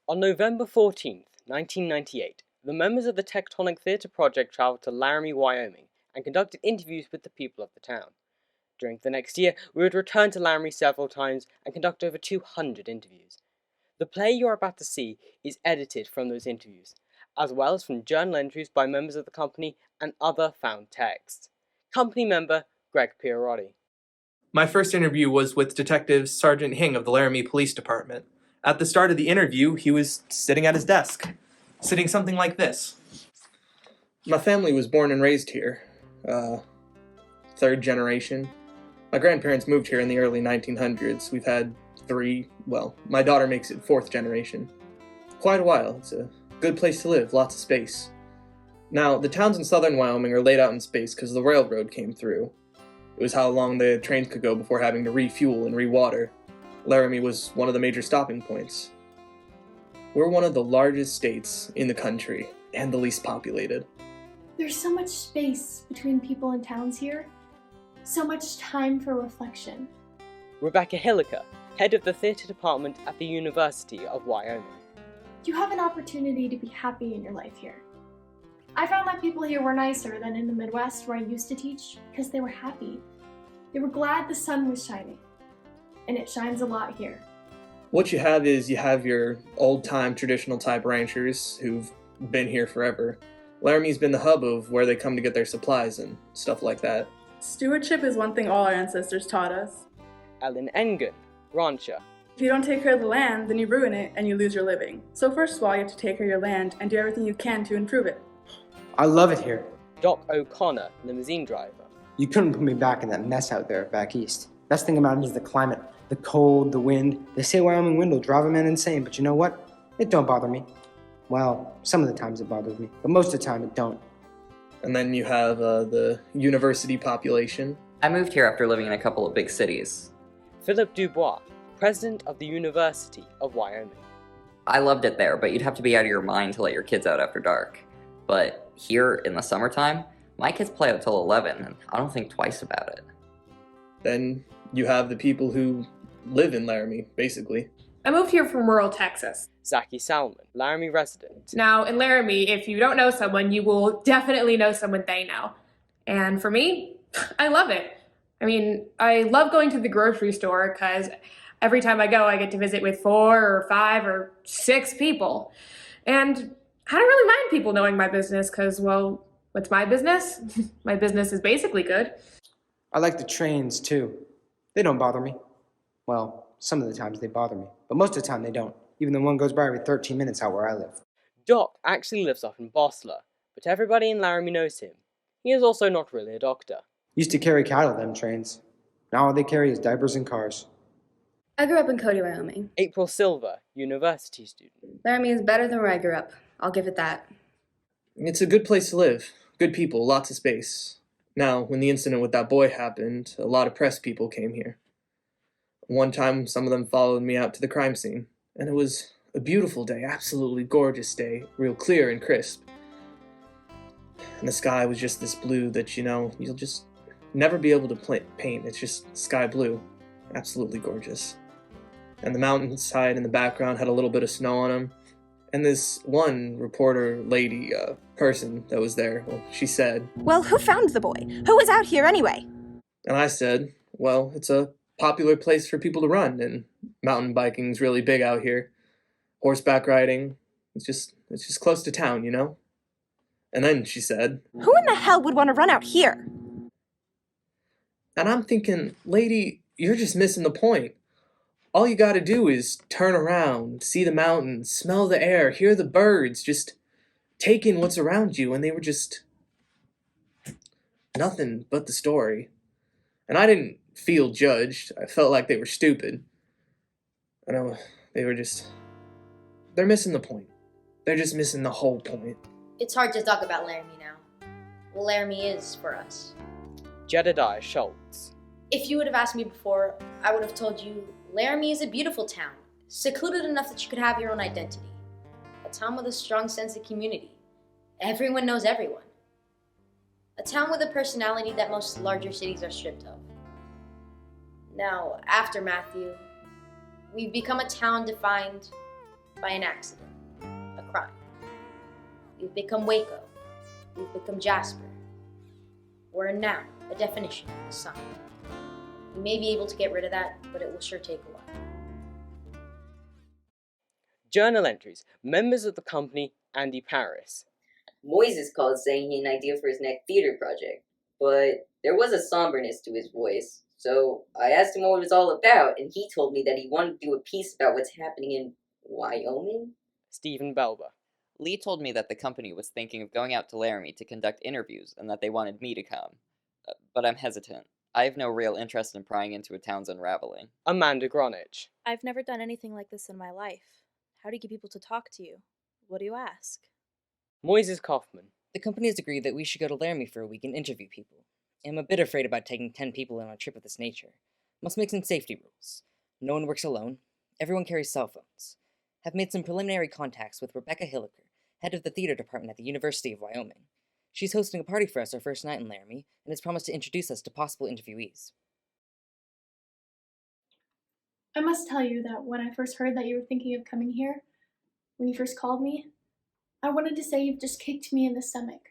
On November 14th, 1998, the members of the Tectonic Theatre Project traveled to Laramie, Wyoming, and conducted interviews with the people of the town. During the next year, we would return to Laramie several times and conduct over 200 interviews. The play you are about to see is edited from those interviews, as well as from journal entries by members of the company and other found texts. Company member Greg Pierotti. My first interview was with Detective Sergeant Hing of the Laramie Police Department. At the start of the interview, he was sitting at his desk, sitting something like this. My family was born and raised here. Third generation. My grandparents moved here in the early 1900s. We've had my daughter makes it fourth generation. Quite a while. It's a good place to live, lots of space. Now, the towns in southern Wyoming are laid out in space because the railroad came through. It was how long the trains could go before having to refuel and rewater. Laramie was one of the major stopping points. We're one of the largest states in the country, and the least populated. There's so much space between people and towns here. So much time for reflection. Rebecca Hilliker, head of the theatre department at the University of Wyoming. You have an opportunity to be happy in your life here. I found that people here were nicer than in the Midwest where I used to teach because they were happy. They were glad the sun was shining. And it shines a lot here. What you have is your old-time traditional type ranchers who've been here forever. Laramie's been the hub of where they come to get their supplies and stuff like that. Stewardship is one thing all our ancestors taught us. Ellen Engen, rancher. If you don't take care of the land, then you ruin it and you lose your living. So first of all, you have to take care of your land and do everything you can to improve it. I love it here. Doc O'Connor, limousine driver. You couldn't put me back in that mess out there back east. Best thing about it is the climate, the cold, the wind. They say Wyoming wind will drive a man insane, but you know what? It don't bother me. Well, some of the times it bothers me, but most of the time it don't. And then you have the university population. I moved here after living in a couple of big cities. Philip Dubois, president of the University of Wyoming. I loved it there, but you'd have to be out of your mind to let your kids out after dark. But here in the summertime, my kids play out till 11, and I don't think twice about it. Then you have the people who live in Laramie, basically. I moved here from rural Texas. Zaki Salman, Laramie resident. Now, in Laramie, if you don't know someone, you will definitely know someone they know. And for me, I love it. I mean, I love going to the grocery store because every time I go, I get to visit with 4 or 5 or 6 people. And I don't really mind people knowing my business because, well, what's my business? My business is basically good. I like the trains, too. They don't bother me. Well, some of the times they bother me, but most of the time they don't. Even though one goes by every 13 minutes out where I live. Doc actually lives up in Bosler, but everybody in Laramie knows him. He is also not really a doctor. Used to carry cattle, them trains. Now all they carry is diapers and cars. I grew up in Cody, Wyoming. April Silver, university student. Laramie is better than where I grew up. I'll give it that. It's a good place to live. Good people, lots of space. Now, when the incident with that boy happened, a lot of press people came here. One time, some of them followed me out to the crime scene. And it was a beautiful day, absolutely gorgeous day, real clear and crisp. And the sky was just this blue that, you'll just never be able to paint. It's just sky blue. Absolutely gorgeous. And the mountainside in the background had a little bit of snow on them. And this one reporter lady, person that was there, well, she said, "Well, who found the boy? Who was out here anyway?" And I said, well, it's a popular place for people to run, and mountain biking's really big out here. Horseback riding, it's just close to town, And then she said, "Who in the hell would want to run out here?" And I'm thinking, lady, you're just missing the point. All you gotta do is turn around, see the mountains, smell the air, hear the birds, just take in what's around you, and they were just nothing but the story. And I didn't feel judged. I felt like they were stupid. I know they're missing the point. They're just missing the whole point. It's hard to talk about Laramie now. Well, Laramie is for us. Jedediah Schultz. If you would have asked me before, I would have told you Laramie is a beautiful town, secluded enough that you could have your own identity. A town with a strong sense of community. Everyone knows everyone. A town with a personality that most larger cities are stripped of. Now, after Matthew, we've become a town defined by an accident, a crime. We've become Waco. We've become Jasper. We're now a definition of the sun. We may be able to get rid of that, but it will sure take a while. Journal entries. Members of the company, Andy Paris. Moises called saying he had an idea for his next theater project, but there was a somberness to his voice. So I asked him what it was all about, and he told me that he wanted to do a piece about what's happening in Wyoming? Stephen Belber. Lee told me that the company was thinking of going out to Laramie to conduct interviews and that they wanted me to come. But I'm hesitant. I have no real interest in prying into a town's unraveling. Amanda Gronich. I've never done anything like this in my life. How do you get people to talk to you? What do you ask? Moises Kaufman. The company has agreed that we should go to Laramie for a week and interview people. I'm a bit afraid about taking 10 people on a trip of this nature. Must make some safety rules. No one works alone. Everyone carries cell phones. Have made some preliminary contacts with Rebecca Hilliker, head of the theater department at the University of Wyoming. She's hosting a party for us our first night in Laramie, and has promised to introduce us to possible interviewees. I must tell you that when I first heard that you were thinking of coming here, when you first called me, I wanted to say you've just kicked me in the stomach.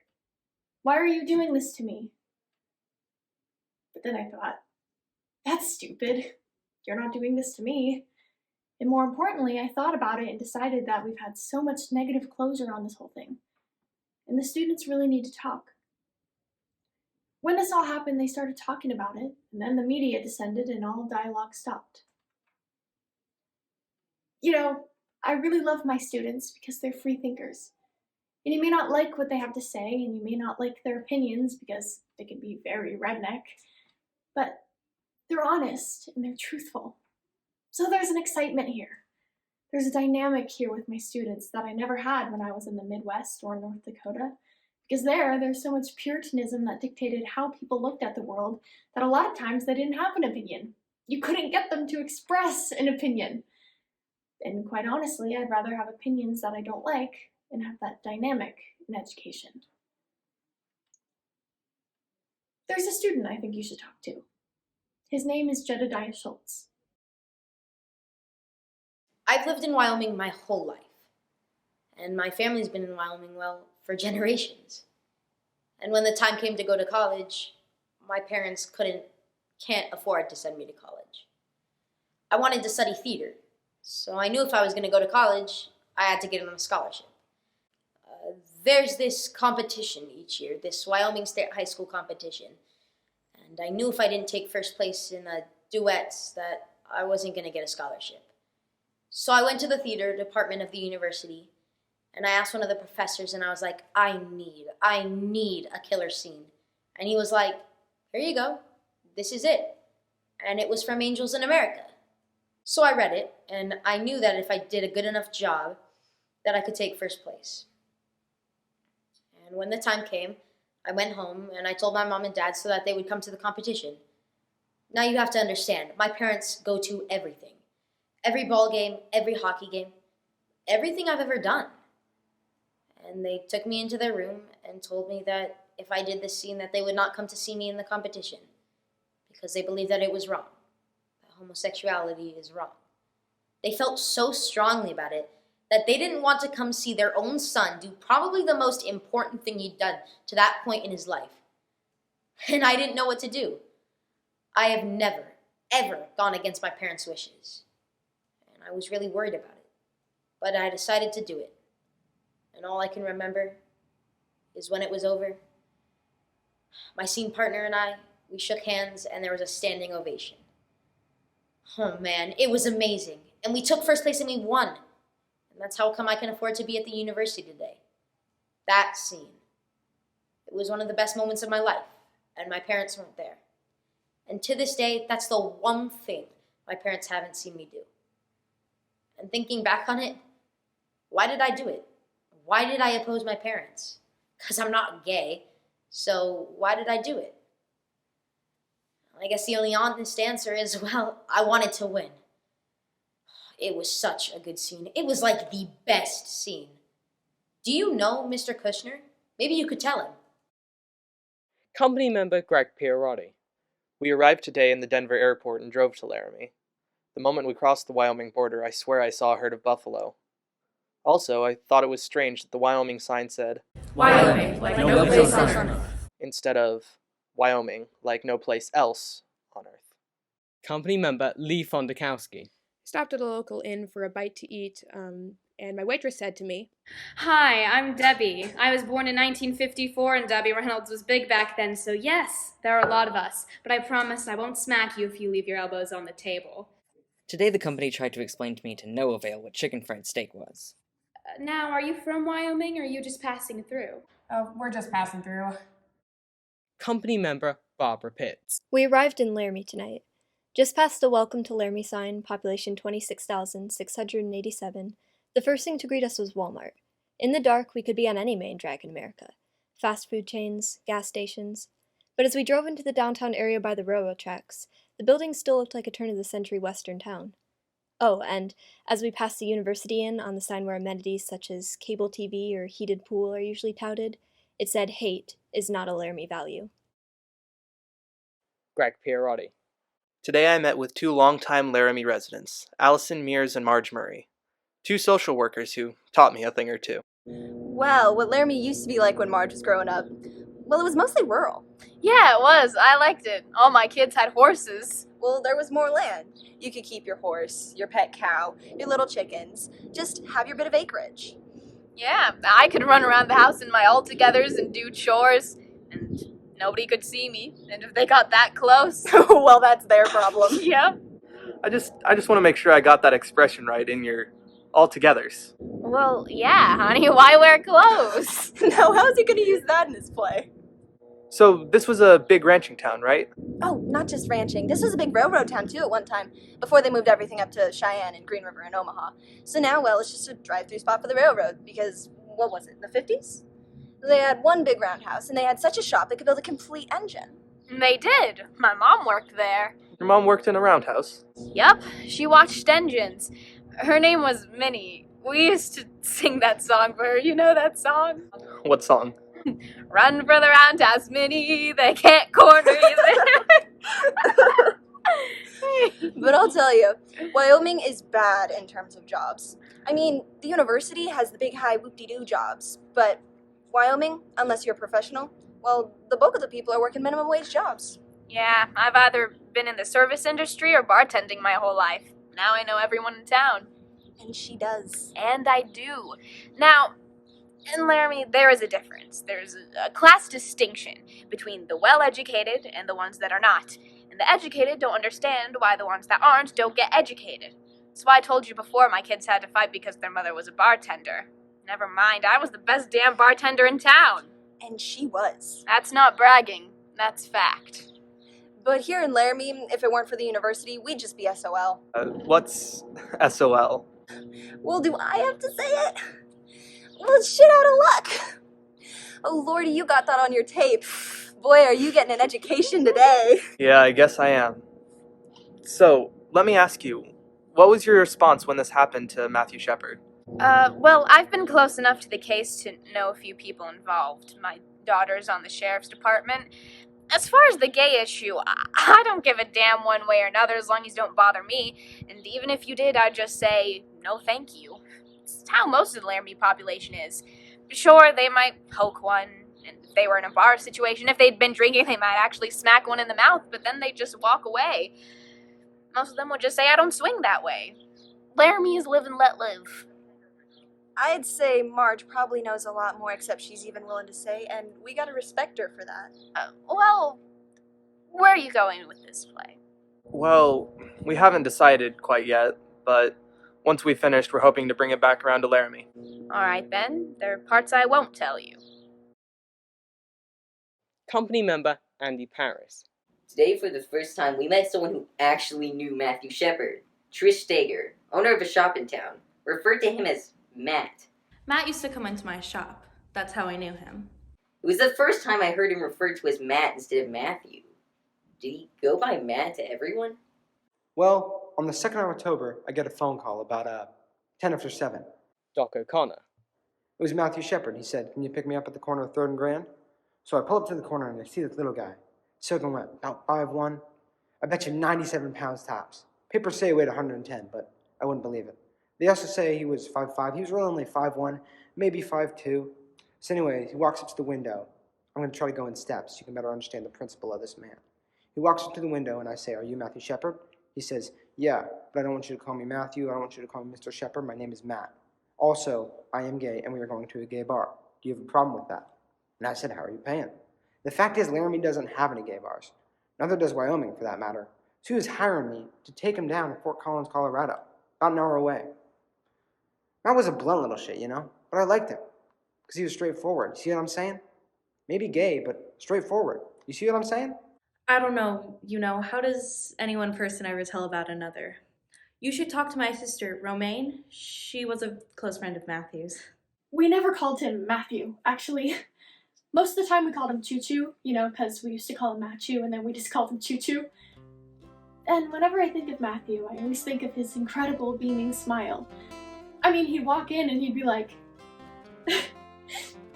Why are you doing this to me? But then I thought, that's stupid. You're not doing this to me. And more importantly, I thought about it and decided that we've had so much negative closure on this whole thing. And the students really need to talk. When this all happened, they started talking about it, and then the media descended and all dialogue stopped. You know, I really love my students because they're free thinkers. And you may not like what they have to say, and you may not like their opinions because they can be very redneck, but they're honest and they're truthful. So there's an excitement here. There's a dynamic here with my students that I never had when I was in the Midwest or North Dakota, because there's so much Puritanism that dictated how people looked at the world that a lot of times they didn't have an opinion. You couldn't get them to express an opinion. And quite honestly, I'd rather have opinions that I don't like and have that dynamic in education. There's a student I think you should talk to. His name is Jedediah Schultz. I've lived in Wyoming my whole life. And my family's been in Wyoming, well, for generations. And when the time came to go to college, my parents can't afford to send me to college. I wanted to study theater, so I knew if I was going to go to college, I had to get on a scholarship. There's this competition each year, this Wyoming State High School competition. And I knew if I didn't take first place in the duets that I wasn't going to get a scholarship. So I went to the theater department of the university, and I asked one of the professors, and I was like, I need a killer scene. And he was like, here you go, this is it. And it was from Angels in America. So I read it, and I knew that if I did a good enough job, that I could take first place. And when the time came, I went home, and I told my mom and dad so that they would come to the competition. Now you have to understand, my parents go to everything. Every ball game, every hockey game, everything I've ever done. And they took me into their room and told me that if I did this scene that they would not come to see me in the competition because they believed that it was wrong, that homosexuality is wrong. They felt so strongly about it that they didn't want to come see their own son do probably the most important thing he'd done to that point in his life. And I didn't know what to do. I have never, ever gone against my parents' wishes. I was really worried about it, but I decided to do it. And all I can remember is when it was over, my scene partner and I, we shook hands and there was a standing ovation. Oh man, it was amazing. And we took first place and we won. And that's how come I can afford to be at the university today. That scene. It was one of the best moments of my life, and my parents weren't there. And to this day, that's the one thing my parents haven't seen me do. And thinking back on it, why did I do it? Why did I oppose my parents? Because I'm not gay, so why did I do it? I guess the only honest answer is, well, I wanted to win. It was such a good scene. It was like the best scene. Do you know Mr. Kushner? Maybe you could tell him. Company member Greg Pierotti. We arrived today in the Denver airport and drove to Laramie. The moment we crossed the Wyoming border, I swear I saw a herd of buffalo. Also, I thought it was strange that the Wyoming sign said Wyoming, like no place on earth. instead of Wyoming, like no place else on Earth. Company member Lee Fondakowski. Stopped at a local inn for a bite to eat, and my waitress said to me, "Hi, I'm Debbie. I was born in 1954 and Debbie Reynolds was big back then, so yes, there are a lot of us. But I promise I won't smack you if you leave your elbows on the table." Today the company tried to explain to me to no avail what chicken fried steak was. Now, are you from Wyoming or are you just passing through? Oh, we're just passing through. Company member Barbara Pitts. We arrived in Laramie tonight. Just past the Welcome to Laramie sign, population 26,687, the first thing to greet us was Walmart. In the dark, we could be on any main drag in America. Fast food chains, gas stations. But as we drove into the downtown area by the railroad tracks, the buildings still looked like a turn-of-the-century western town. Oh, and as we passed the University Inn on the sign where amenities such as cable TV or heated pool are usually touted, it said hate is not a Laramie value. Greg Pierotti. Today I met with two longtime Laramie residents, Allison Mears and Marge Murray, two social workers who taught me a thing or two. Well, what Laramie used to be like when Marge was growing up, well, it was mostly rural. Yeah, it was. I liked it. All my kids had horses. Well, there was more land. You could keep your horse, your pet cow, your little chickens. Just have your bit of acreage. Yeah, I could run around the house in my all-togethers and do chores, and nobody could see me. And if they got that close... well, that's their problem. Yeah. I just want to make sure I got that expression right in your all-togethers. Well, yeah, honey, why wear clothes? Now, how's he going to use that in his play? So this was a big ranching town, right? Oh, not just ranching. This was a big railroad town, too, at one time, before they moved everything up to Cheyenne and Green River and Omaha. So now, well, it's just a drive-through spot for the railroad, because, what was it, the 50s? They had one big roundhouse, and they had such a shop they could build a complete engine. They did. My mom worked there. Your mom worked in a roundhouse? Yup, she watched engines. Her name was Minnie. We used to sing that song for her. You know that song? What song? Run for the roundhouse, Minnie. They can't corner you there. But I'll tell you, Wyoming is bad in terms of jobs. I mean, the university has the big high whoop-de-doo jobs, but Wyoming, unless you're a professional, well, the bulk of the people are working minimum wage jobs. Yeah, I've either been in the service industry or bartending my whole life. Now I know everyone in town. And she does. And I do. Now, in Laramie, there is a difference. There's a class distinction between the well-educated and the ones that are not. And the educated don't understand why the ones that aren't don't get educated. That's why I told you before my kids had to fight because their mother was a bartender. Never mind, I was the best damn bartender in town. And she was. That's not bragging. That's fact. But here in Laramie, if it weren't for the university, we'd just be SOL. What's SOL? Well, do I have to say it? Well, it's shit out of luck. Oh, Lordy, you got that on your tape. Boy, are you getting an education today. Yeah, I guess I am. So, let me ask you, what was your response when this happened to Matthew Shepard? Well, I've been close enough to the case to know a few people involved. My daughter's on the sheriff's department. As far as the gay issue, I don't give a damn one way or another as long as you don't bother me. And even if you did, I'd just say, no thank you. It's how most of the Laramie population is. Sure, they might poke one, and if they were in a bar situation, if they'd been drinking, they might actually smack one in the mouth, but then they'd just walk away. Most of them would just say, I don't swing that way. Laramie is live and let live. I'd say Marge probably knows a lot more, except she's even willing to say, and we gotta respect her for that. Well, where are you going with this play? Well, we haven't decided quite yet, but once we've finished, we're hoping to bring it back around to Laramie. Alright then, there are parts I won't tell you. Company member Andy Paris. Today, for the first time, we met someone who actually knew Matthew Shepard. Trish Stager, owner of a shop in town, referred to him as Matt. Matt used to come into my shop. That's how I knew him. It was the first time I heard him referred to as Matt instead of Matthew. Did he go by Matt to everyone? Well, on the 2nd of October, I get a phone call about 10 after 7. Doc O'Connor. It was Matthew Shepard. He said, can you pick me up at the corner of 3rd and Grand? So I pull up to the corner and I see this little guy. Soaking wet, about 5'1". I bet you 97 pounds tops. Papers say he weighed 110, but I wouldn't believe it. They also say he was 5'5". He was really only 5'1", maybe 5'2". So anyway, he walks up to the window. I'm going to try to go in steps so you can better understand the principle of this man. He walks up to the window and I say, "Are you Matthew Shepard?" He says, "Yeah, but I don't want you to call me Matthew. I don't want you to call me Mr. Shepard. My name is Matt. Also, I am gay and we are going to a gay bar. Do you have a problem with that?" And I said, "How are you paying?" The fact is, Laramie doesn't have any gay bars. Neither does Wyoming, for that matter. So he was hiring me to take him down to Fort Collins, Colorado, about an hour away. Matt was a blunt little shit, but I liked him because he was straightforward. You see what I'm saying? Maybe gay, but straightforward. You see what I'm saying? I don't know, how does any one person ever tell about another? You should talk to my sister, Romaine. She was a close friend of Matthew's. We never called him Matthew, actually. Most of the time we called him Choo Choo, because we used to call him Matthew and then we just called him Choo Choo. And whenever I think of Matthew, I always think of his incredible beaming smile. I mean, he'd walk in and he'd be like,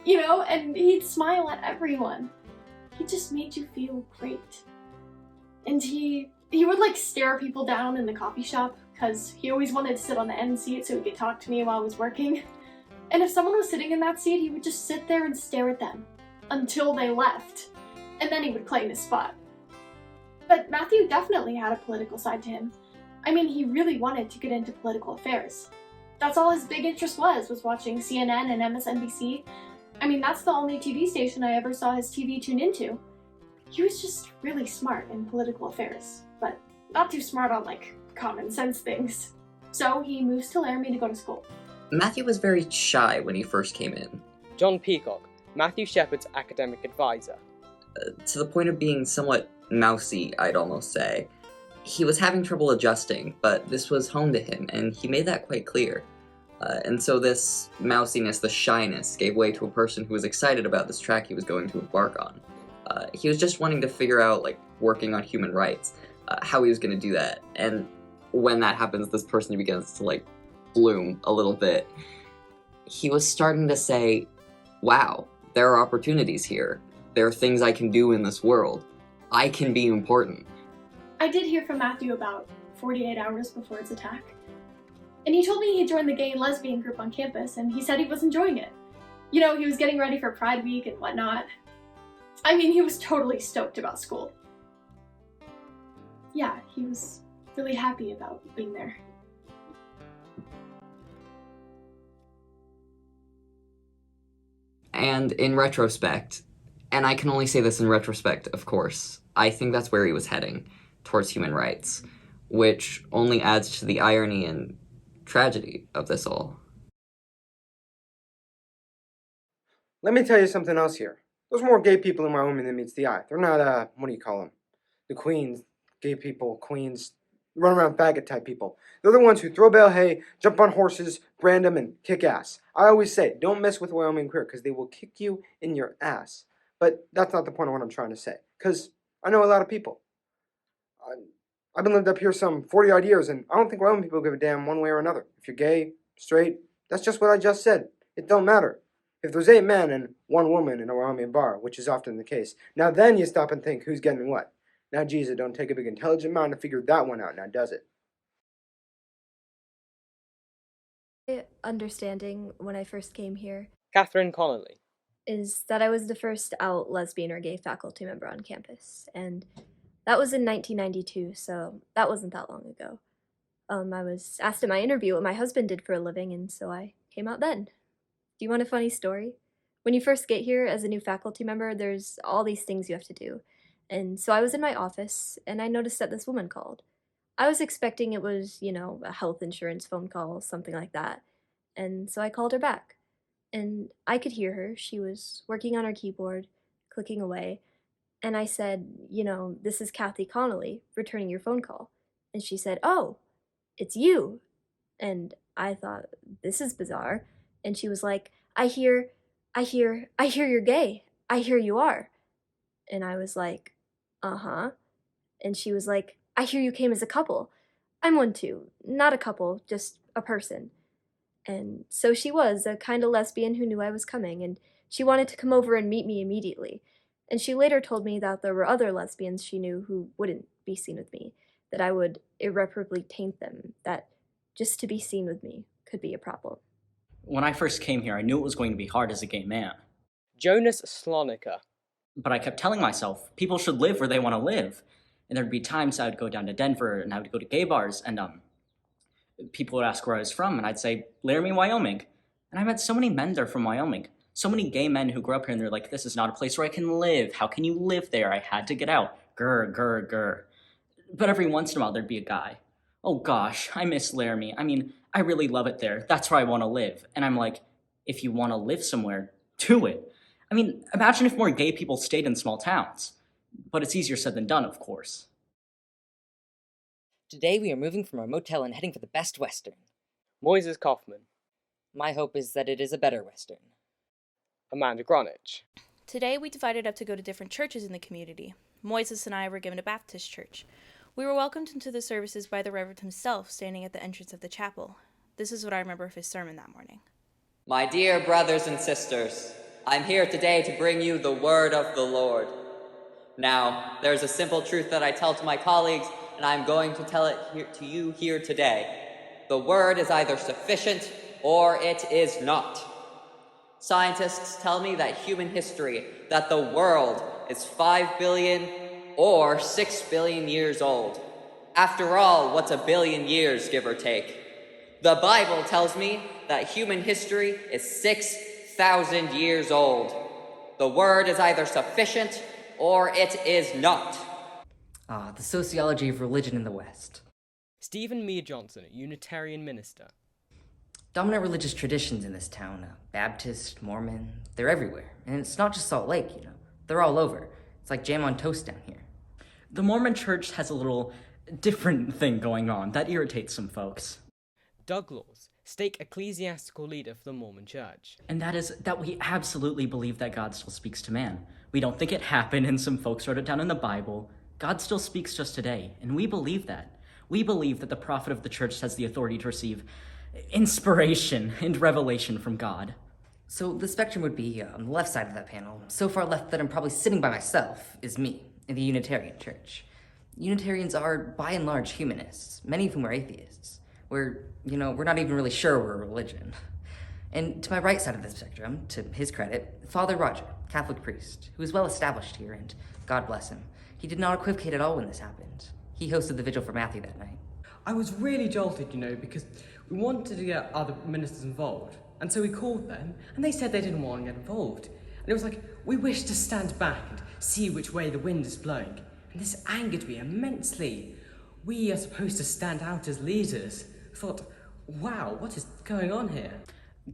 and he'd smile at everyone. He just made you feel great. And he would stare people down in the coffee shop because he always wanted to sit on the end seat so he could talk to me while I was working. And if someone was sitting in that seat, he would just sit there and stare at them until they left. And then he would claim his spot. But Matthew definitely had a political side to him. I mean, he really wanted to get into political affairs. That's all his big interest was watching CNN and MSNBC. I mean, that's the only TV station I ever saw his TV tune into. He was just really smart in political affairs, but not too smart on, common sense things. So he moves to Laramie to go to school. Matthew was very shy when he first came in. John Peacock, Matthew Shepard's academic advisor. To the point of being somewhat mousy, I'd almost say. He was having trouble adjusting, but this was home to him, and he made that quite clear. And so this mousiness, the shyness, gave way to a person who was excited about this track he was going to embark on. He was just wanting to figure out, working on human rights, how he was going to do that. And when that happens, this person begins to, bloom a little bit. He was starting to say, wow, there are opportunities here. There are things I can do in this world. I can be important. I did hear from Matthew about 48 hours before his attack. And he told me he joined the gay and lesbian group on campus, and he said he was enjoying it. He was getting ready for Pride Week and whatnot. I mean, he was totally stoked about school. Yeah, he was really happy about being there. And in retrospect, and I can only say this in retrospect, of course, I think that's where he was heading, towards human rights, which only adds to the irony and tragedy of this all. Let me tell you something else here. There's more gay people in Wyoming than meets the eye. They're not, what do you call them? The queens, gay people, queens, run around faggot type people. They're the ones who throw bale hay, jump on horses, brand them, and kick ass. I always say, don't mess with Wyoming queer, because they will kick you in your ass. But that's not the point of what I'm trying to say, because I know a lot of people. I've been lived up here some 40-odd years, and I don't think Wyoming people give a damn one way or another. If you're gay, straight, that's just what I just said. It don't matter. If there's 8 men and 1 woman in a Wyoming bar, which is often the case, now then you stop and think who's getting what. Now, geez, it don't take a big intelligent mind to figure that one out now, does it? Understanding when I first came here Catherine Connolly. is that I was the first out lesbian or gay faculty member on campus, and that was in 1992, so that wasn't that long ago. I was asked in my interview what my husband did for a living, and so I came out then. Do you want a funny story? When you first get here as a new faculty member, there's all these things you have to do. And so I was in my office, and I noticed that this woman called. I was expecting it was, a health insurance phone call, something like that. And so I called her back. And I could hear her. She was working on her keyboard, clicking away. And I said, this is Kathy Connolly, returning your phone call. And she said, oh, it's you. And I thought, this is bizarre. And she was like, I hear you're gay. I hear you are. And I was like, uh-huh. And she was like, I hear you came as a couple. I'm one too. Not a couple, just a person. And so she was a kind of lesbian who knew I was coming, and she wanted to come over and meet me immediately. And she later told me that there were other lesbians she knew who wouldn't be seen with me, that I would irreparably taint them, that just to be seen with me could be a problem. When I first came here, I knew it was going to be hard as a gay man. Jonas Slonica. But I kept telling myself, people should live where they want to live. And there'd be times I would go down to Denver and I would go to gay bars and people would ask where I was from and I'd say, Laramie, Wyoming. And I met so many men there from Wyoming. So many gay men who grew up here and they're like, this is not a place where I can live. How can you live there? I had to get out. Grr, grr, grr. But every once in a while there'd be a guy. Oh gosh, I miss Laramie. I mean, I really love it there. That's where I want to live. And I'm like, if you want to live somewhere, do it. I mean, imagine if more gay people stayed in small towns. But it's easier said than done, of course. Today we are moving from our motel and heading for the best Western. Moises Kaufman. My hope is that it is a better Western. Amanda Gronich. Today we divided up to go to different churches in the community. Moises and I were given a Baptist church. We were welcomed into the services by the Reverend himself, standing at the entrance of the chapel. This is what I remember of his sermon that morning. My dear brothers and sisters, I'm here today to bring you the word of the Lord. Now, there's a simple truth that I tell to my colleagues, and I'm going to tell it to you here today. The word is either sufficient or it is not. Scientists tell me that human history, that the world is 5 billion or 6 billion years old. After all, what's a billion years, give or take? The Bible tells me that human history is 6,000 years old. The word is either sufficient or it is not. The sociology of religion in the West. Stephen Meade Johnson, a Unitarian minister. Dominant religious traditions in this town, Baptist, Mormon, they're everywhere. And it's not just Salt Lake, they're all over. It's like jam on toast down here. The Mormon church has a little different thing going on that irritates some folks. Doug Laws, stake ecclesiastical leader for the Mormon Church. And that is that we absolutely believe that God still speaks to man. We don't think it happened and some folks wrote it down in the Bible. God still speaks to us today, and we believe that. We believe that the prophet of the church has the authority to receive inspiration and revelation from God. So the spectrum would be on the left side of that panel. So far left that I'm probably sitting by myself is me, in the Unitarian church. Unitarians are, by and large, humanists, many of whom are atheists. We're not even really sure we're a religion. And to my right side of the spectrum, to his credit, Father Roger, Catholic priest, who is well established here, and God bless him, he did not equivocate at all when this happened. He hosted the vigil for Matthew that night. I was really jolted, because we wanted to get other ministers involved. And so we called them, and they said they didn't want to get involved. And it was like, we wish to stand back and see which way the wind is blowing. And this angered me immensely. We are supposed to stand out as leaders. I thought, wow, what is going on here?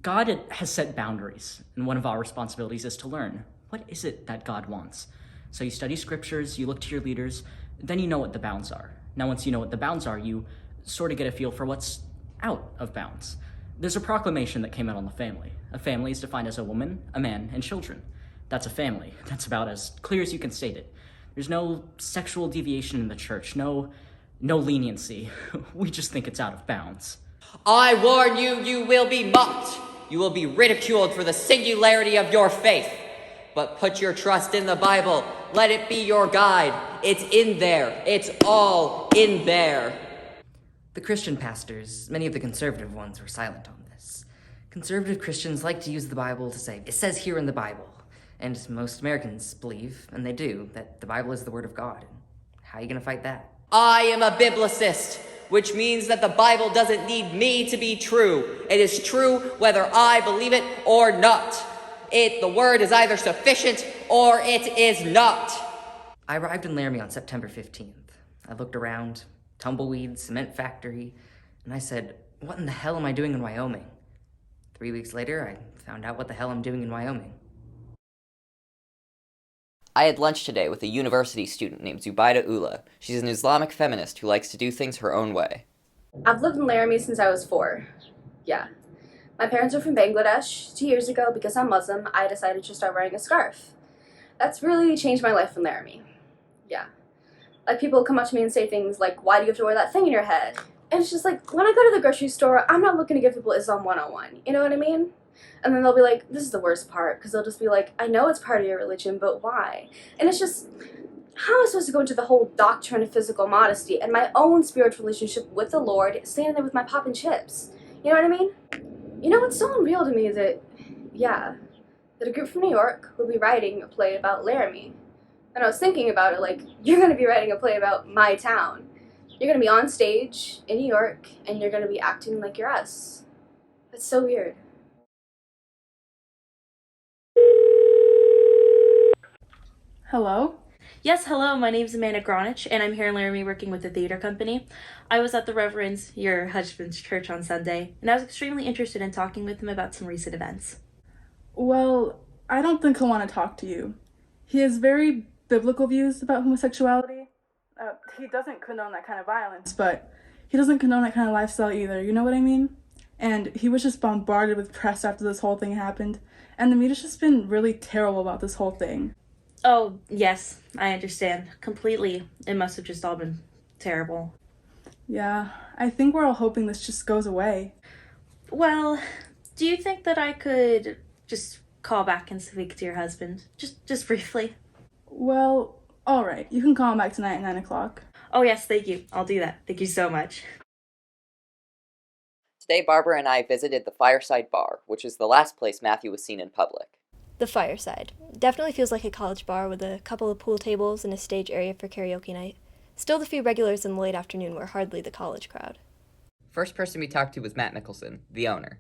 God has set boundaries, and one of our responsibilities is to learn. What is it that God wants? So you study scriptures, you look to your leaders, then you know what the bounds are. Now once you know what the bounds are, you sort of get a feel for what's out of bounds. There's a proclamation that came out on the family. A family is defined as a woman, a man, and children. That's a family. That's about as clear as you can state it. There's no sexual deviation in the church, no leniency. We just think it's out of bounds. I warn you, you will be mocked. You will be ridiculed for the singularity of your faith. But put your trust in the Bible. Let it be your guide. It's in there. It's all in there. The Christian pastors, many of the conservative ones, were silent on this. Conservative Christians like to use the Bible to say, it says here in the Bible. And most Americans believe, and they do, that the Bible is the Word of God. And how are you going to fight that? I am a biblicist, which means that the Bible doesn't need me to be true. It is true whether I believe it or not. The word is either sufficient or it is not. I arrived in Laramie on September 15th. I looked around, tumbleweed, cement factory, and I said, what in the hell am I doing in Wyoming? 3 weeks later, I found out what the hell I'm doing in Wyoming. I had lunch today with a university student named Zubaida Ullah. She's an Islamic feminist who likes to do things her own way. I've lived in Laramie since I was 4. Yeah. My parents are from Bangladesh. 2 years ago, because I'm Muslim, I decided to start wearing a scarf. That's really changed my life in Laramie. Yeah. Like, people come up to me and say things like, why do you have to wear that thing in your head? And it's just like, when I go to the grocery store, I'm not looking to give people Islam 101. You know what I mean? And then they'll be like, this is the worst part, because they'll just be like, I know it's part of your religion, but why? And it's just, How am I supposed to go into the whole doctrine of physical modesty and my own spiritual relationship with the Lord standing there with my pop and chips? You know what I mean? You know what's so unreal to me is that, that a group from New York will be writing a play about Laramie. And I was thinking about it like, you're going to be writing a play about my town. You're going to be on stage in New York, and you're going to be acting like you're us. That's so weird. Hello? Yes, hello, my name's Amanda Gronich, and I'm here in Laramie working with the theater company. I was at the Reverend's, your husband's church on Sunday, and I was extremely interested in talking with him about some recent events. Well, I don't think he'll want to talk to you. He has very biblical views about homosexuality. He doesn't condone that kind of violence, but he doesn't condone that kind of lifestyle either, you know what I mean? And he was just bombarded with press after this whole thing happened, and the media's just been really terrible about this whole thing. Oh, yes, I understand. Completely. It must have just all been terrible. Yeah, I think we're all hoping this just goes away. Well, do you think that I could just call back and speak to your husband? Just briefly. Well, alright, you can call him back tonight at 9 o'clock. Oh yes, thank you. I'll do that. Thank you so much. Today, Barbara and I visited the Fireside Bar, which is the last place Matthew was seen in public. The Fireside. Definitely feels like a college bar with a couple of pool tables and a stage area for karaoke night. Still, the few regulars in the late afternoon were hardly the college crowd. First person we talked to was Matt Nicholson, the owner.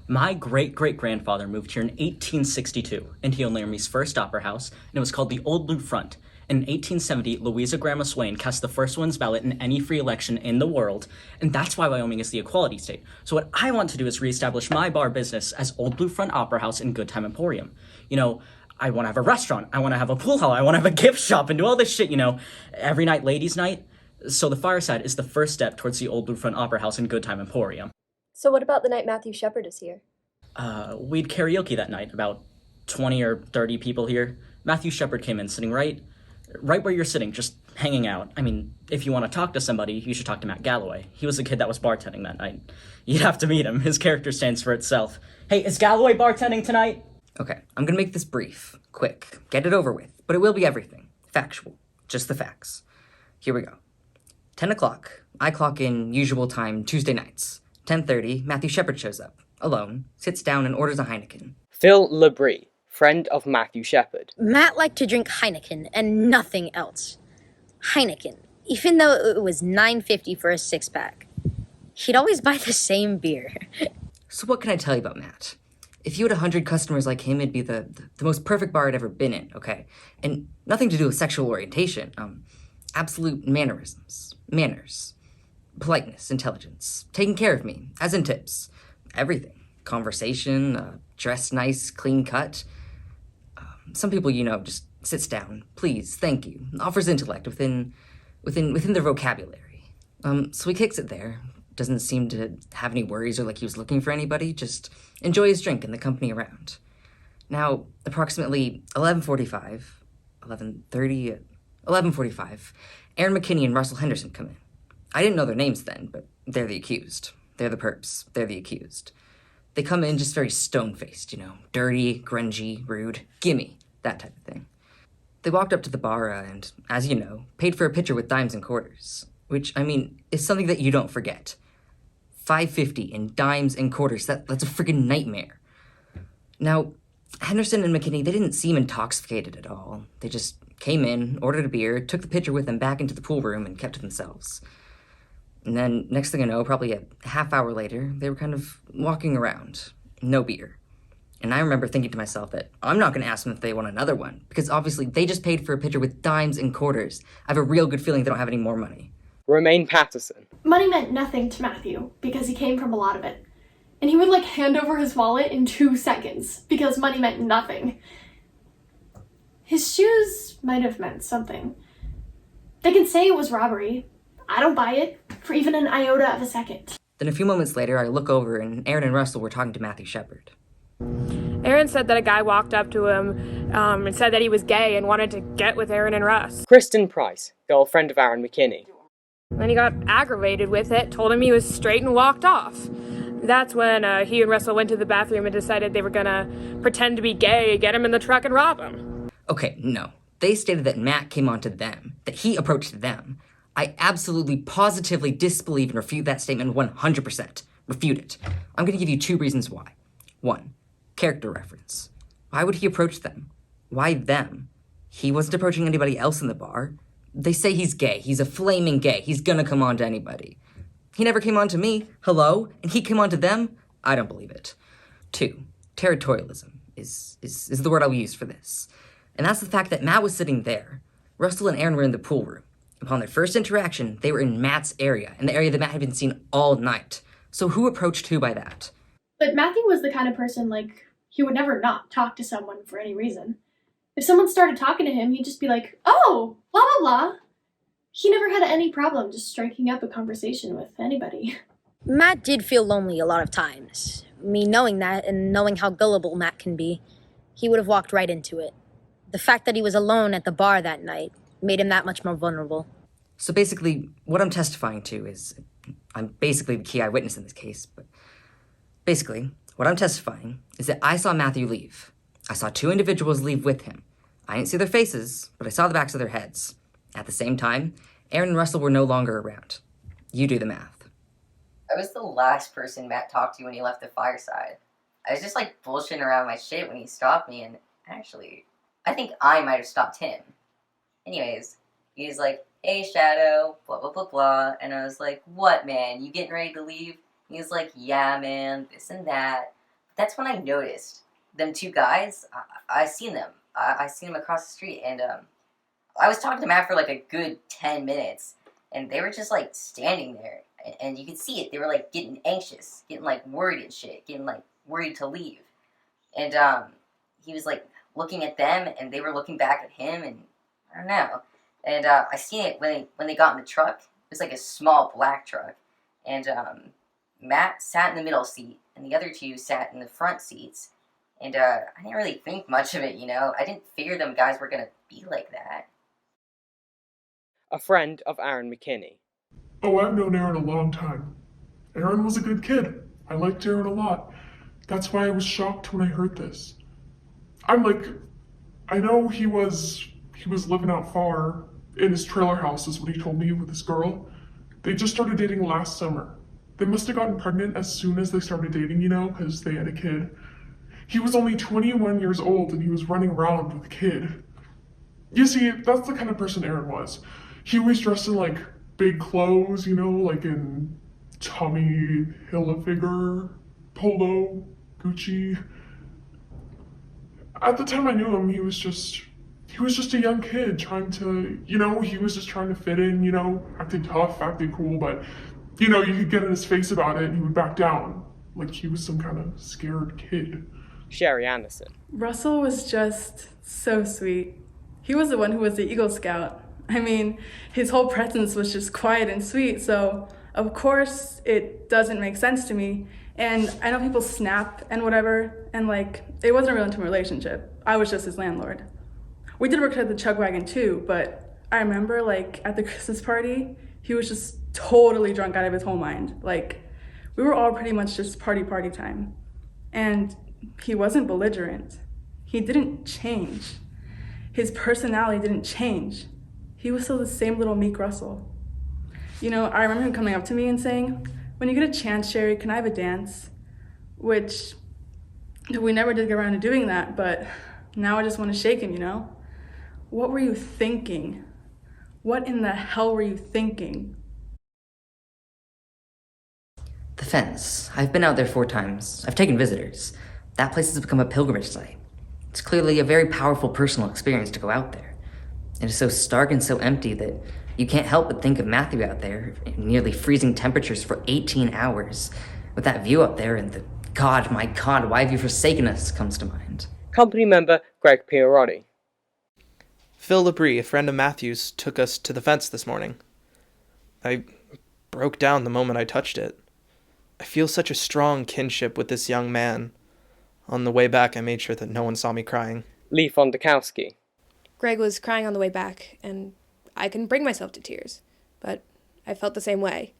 My great-great-grandfather moved here in 1862, and he owned Laramie's first opera house, and it was called the Old Blue Front. In 1870, Louisa Grandma Swain cast the first women's ballot in any free election in the world, and that's why Wyoming is the equality state. So what I want to do is reestablish my bar business as Old Blue Front Opera House and Good Time Emporium. You know, I want to have a restaurant, I want to have a pool hall, I want to have a gift shop, and do all this shit, you know, every night ladies' night. So the Fireside is the first step towards the Old Blue Front Opera House and Good Time Emporium. So what about the night Matthew Shepard is here? We'd karaoke that night, about 20 or 30 people here. Matthew Shepard came in sitting right where you're sitting, just hanging out. I mean, if you want to talk to somebody, you should talk to Matt Galloway. He was the kid that was bartending that night. You'd have to meet him. His character stands for itself. Hey, is Galloway bartending tonight? Okay, I'm gonna make this brief, quick, get it over with, but it will be everything. Factual. Just the facts. Here we go. 10 o'clock, I clock in usual time Tuesday nights. 10:30, Matthew Shepard shows up, alone, sits down and orders a Heineken. Phil Labrie, friend of Matthew Shepard. Matt liked to drink Heineken and nothing else. Heineken, even though it was $9.50 for a six-pack. He'd always buy the same beer. So what can I tell you about Matt? If you had 100 customers like him, it'd be the most perfect bar I'd ever been in, okay? And nothing to do with sexual orientation. Absolute mannerisms. Manners. Politeness, intelligence. Taking care of me, as in tips. Everything. Conversation, dress nice, clean cut. Some people, you know, just sits down, please, thank you, offers intellect within their vocabulary. So he kicks it there. Doesn't seem to have any worries or like he was looking for anybody, just enjoy his drink and the company around. Now, approximately 11:45, Aaron McKinney and Russell Henderson come in. I didn't know their names then, but they're the accused. They're the perps. They're the accused. They come in just very stone-faced, you know, dirty, grungy, rude, gimme, that type of thing. They walked up to the bar and, as you know, paid for a pitcher with dimes and quarters, which, I mean, is something that you don't forget. $5.50 in dimes and quarters, that's a friggin' nightmare. Now, Henderson and McKinney, they didn't seem intoxicated at all. They just came in, ordered a beer, took the pitcher with them back into the pool room and kept to themselves. And then, next thing I know, probably a half hour later, they were kind of walking around. No beer. And I remember thinking to myself that I'm not going to ask them if they want another one, because obviously they just paid for a pitcher with dimes and quarters. I have a real good feeling they don't have any more money. Romaine Patterson. Money meant nothing to Matthew because he came from a lot of it. And he would hand over his wallet in 2 seconds because money meant nothing. His shoes might have meant something. They can say it was robbery. I don't buy it for even an iota of a second. Then a few moments later, I look over and Aaron and Russell were talking to Matthew Shepard. Aaron said that a guy walked up to him and said that he was gay and wanted to get with Aaron and Russ. Kristen Price, girlfriend of Aaron McKinney. Then he got aggravated with it, told him he was straight and walked off. That's when he and Russell went to the bathroom and decided they were gonna pretend to be gay, get him in the truck and rob him. Okay, no. They stated that Matt came on to them, that he approached them. I absolutely, positively disbelieve and refute that statement 100%. Refute it. I'm going to give you 2 reasons why. 1, character reference. Why would he approach them? Why them? He wasn't approaching anybody else in the bar. They say he's gay. He's a flaming gay. He's gonna come on to anybody. He never came on to me. Hello? And he came on to them? I don't believe it. 2, territorialism is the word I'll use for this. And that's the fact that Matt was sitting there. Russell and Aaron were in the pool room. Upon their first interaction, they were in Matt's area, in the area that Matt had been seen all night. So who approached who by that? But Matthew was the kind of person, like, he would never not talk to someone for any reason. If someone started talking to him, he'd just be like, oh, blah, blah, blah. He never had any problem just striking up a conversation with anybody. Matt did feel lonely a lot of times. Me knowing that and knowing how gullible Matt can be, he would have walked right into it. The fact that he was alone at the bar that night made him that much more vulnerable. So basically, what I'm testifying to is, I'm basically the key eyewitness in this case, but basically, what I'm testifying is that I saw Matthew leave. I saw 2 individuals leave with him. I didn't see their faces, but I saw the backs of their heads. At the same time, Aaron and Russell were no longer around. You do the math. I was the last person Matt talked to when he left the fireside. I was just like bullshitting around my shit when he stopped me, and actually, I think I might have stopped him. Anyways, he was like, hey Shadow, blah blah blah blah, and I was like, what man, you getting ready to leave? He was like, yeah man, this and that. But that's when I noticed them 2 guys, I seen them. I seen them across the street, and I was talking to Matt for like a good 10 minutes, and they were just like standing there, and you could see it. They were like getting anxious, getting like worried and shit, getting like worried to leave. And he was like looking at them, and they were looking back at him, and I don't know. And I seen it when they got in the truck. It was like a small black truck, and Matt sat in the middle seat, and the other 2 sat in the front seats. And I didn't really think much of it, you know? I didn't figure them guys were gonna be like that. A friend of Aaron McKinney. Oh, I've known Aaron a long time. Aaron was a good kid. I liked Aaron a lot. That's why I was shocked when I heard this. I know he was living out far in his trailer house is what he told me with this girl. They just started dating last summer. They must have gotten pregnant as soon as they started dating, you know, because they had a kid. He was only 21 years old and he was running around with a kid. You see, that's the kind of person Aaron was. He always dressed in like big clothes, you know, like in Tommy Hilfiger, Polo, Gucci. At the time I knew him, he was just a young kid trying to, you know, he was just trying to fit in, you know, acting tough, acting cool, but, you know, you could get in his face about it and he would back down. Like he was some kind of scared kid. Sherry Anderson. Russell was just so sweet. He was the one who was the Eagle Scout. I mean, his whole presence was just quiet and sweet, so of course it doesn't make sense to me. And I know people snap and whatever, and like, it wasn't a real intimate relationship. I was just his landlord. We did work at the Chug Wagon too, but I remember like at the Christmas party, he was just totally drunk out of his whole mind. Like, we were all pretty much just party time. And he wasn't belligerent. He didn't change. His personality didn't change. He was still the same little meek Russell. You know, I remember him coming up to me and saying, when you get a chance, Sherry, can I have a dance? Which, we never did get around to doing that, but now I just want to shake him, you know? What were you thinking? What in the hell were you thinking? The fence. I've been out there 4 times. I've taken visitors. That place has become a pilgrimage site. It's clearly a very powerful personal experience to go out there. It is so stark and so empty that you can't help but think of Matthew out there in nearly freezing temperatures for 18 hours, with that view up there and the God, my God, why have you forsaken us comes to mind. Company member Greg Pierotti. Phil Labrie, a friend of Matthew's, took us to the fence this morning. I broke down the moment I touched it. I feel such a strong kinship with this young man. On the way back, I made sure that no one saw me crying. Lee Fondakowski. Greg was crying on the way back, and I couldn't bring myself to tears, but I felt the same way.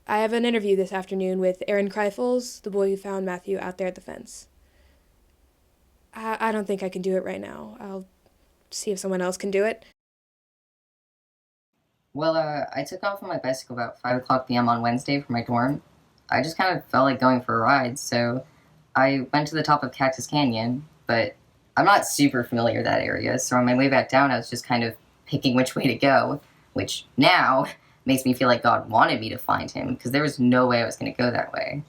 I have an interview this afternoon with Aaron Kreifels, the boy who found Matthew out there at the fence. I don't think I can do it right now. I'll see if someone else can do it? Well, I took off on my bicycle about 5 o'clock p.m. on Wednesday from my dorm. I just kind of felt like going for a ride, so I went to the top of Cactus Canyon, but I'm not super familiar with that area, so on my way back down, I was just kind of picking which way to go, which now makes me feel like God wanted me to find him, because there was no way I was going to go that way.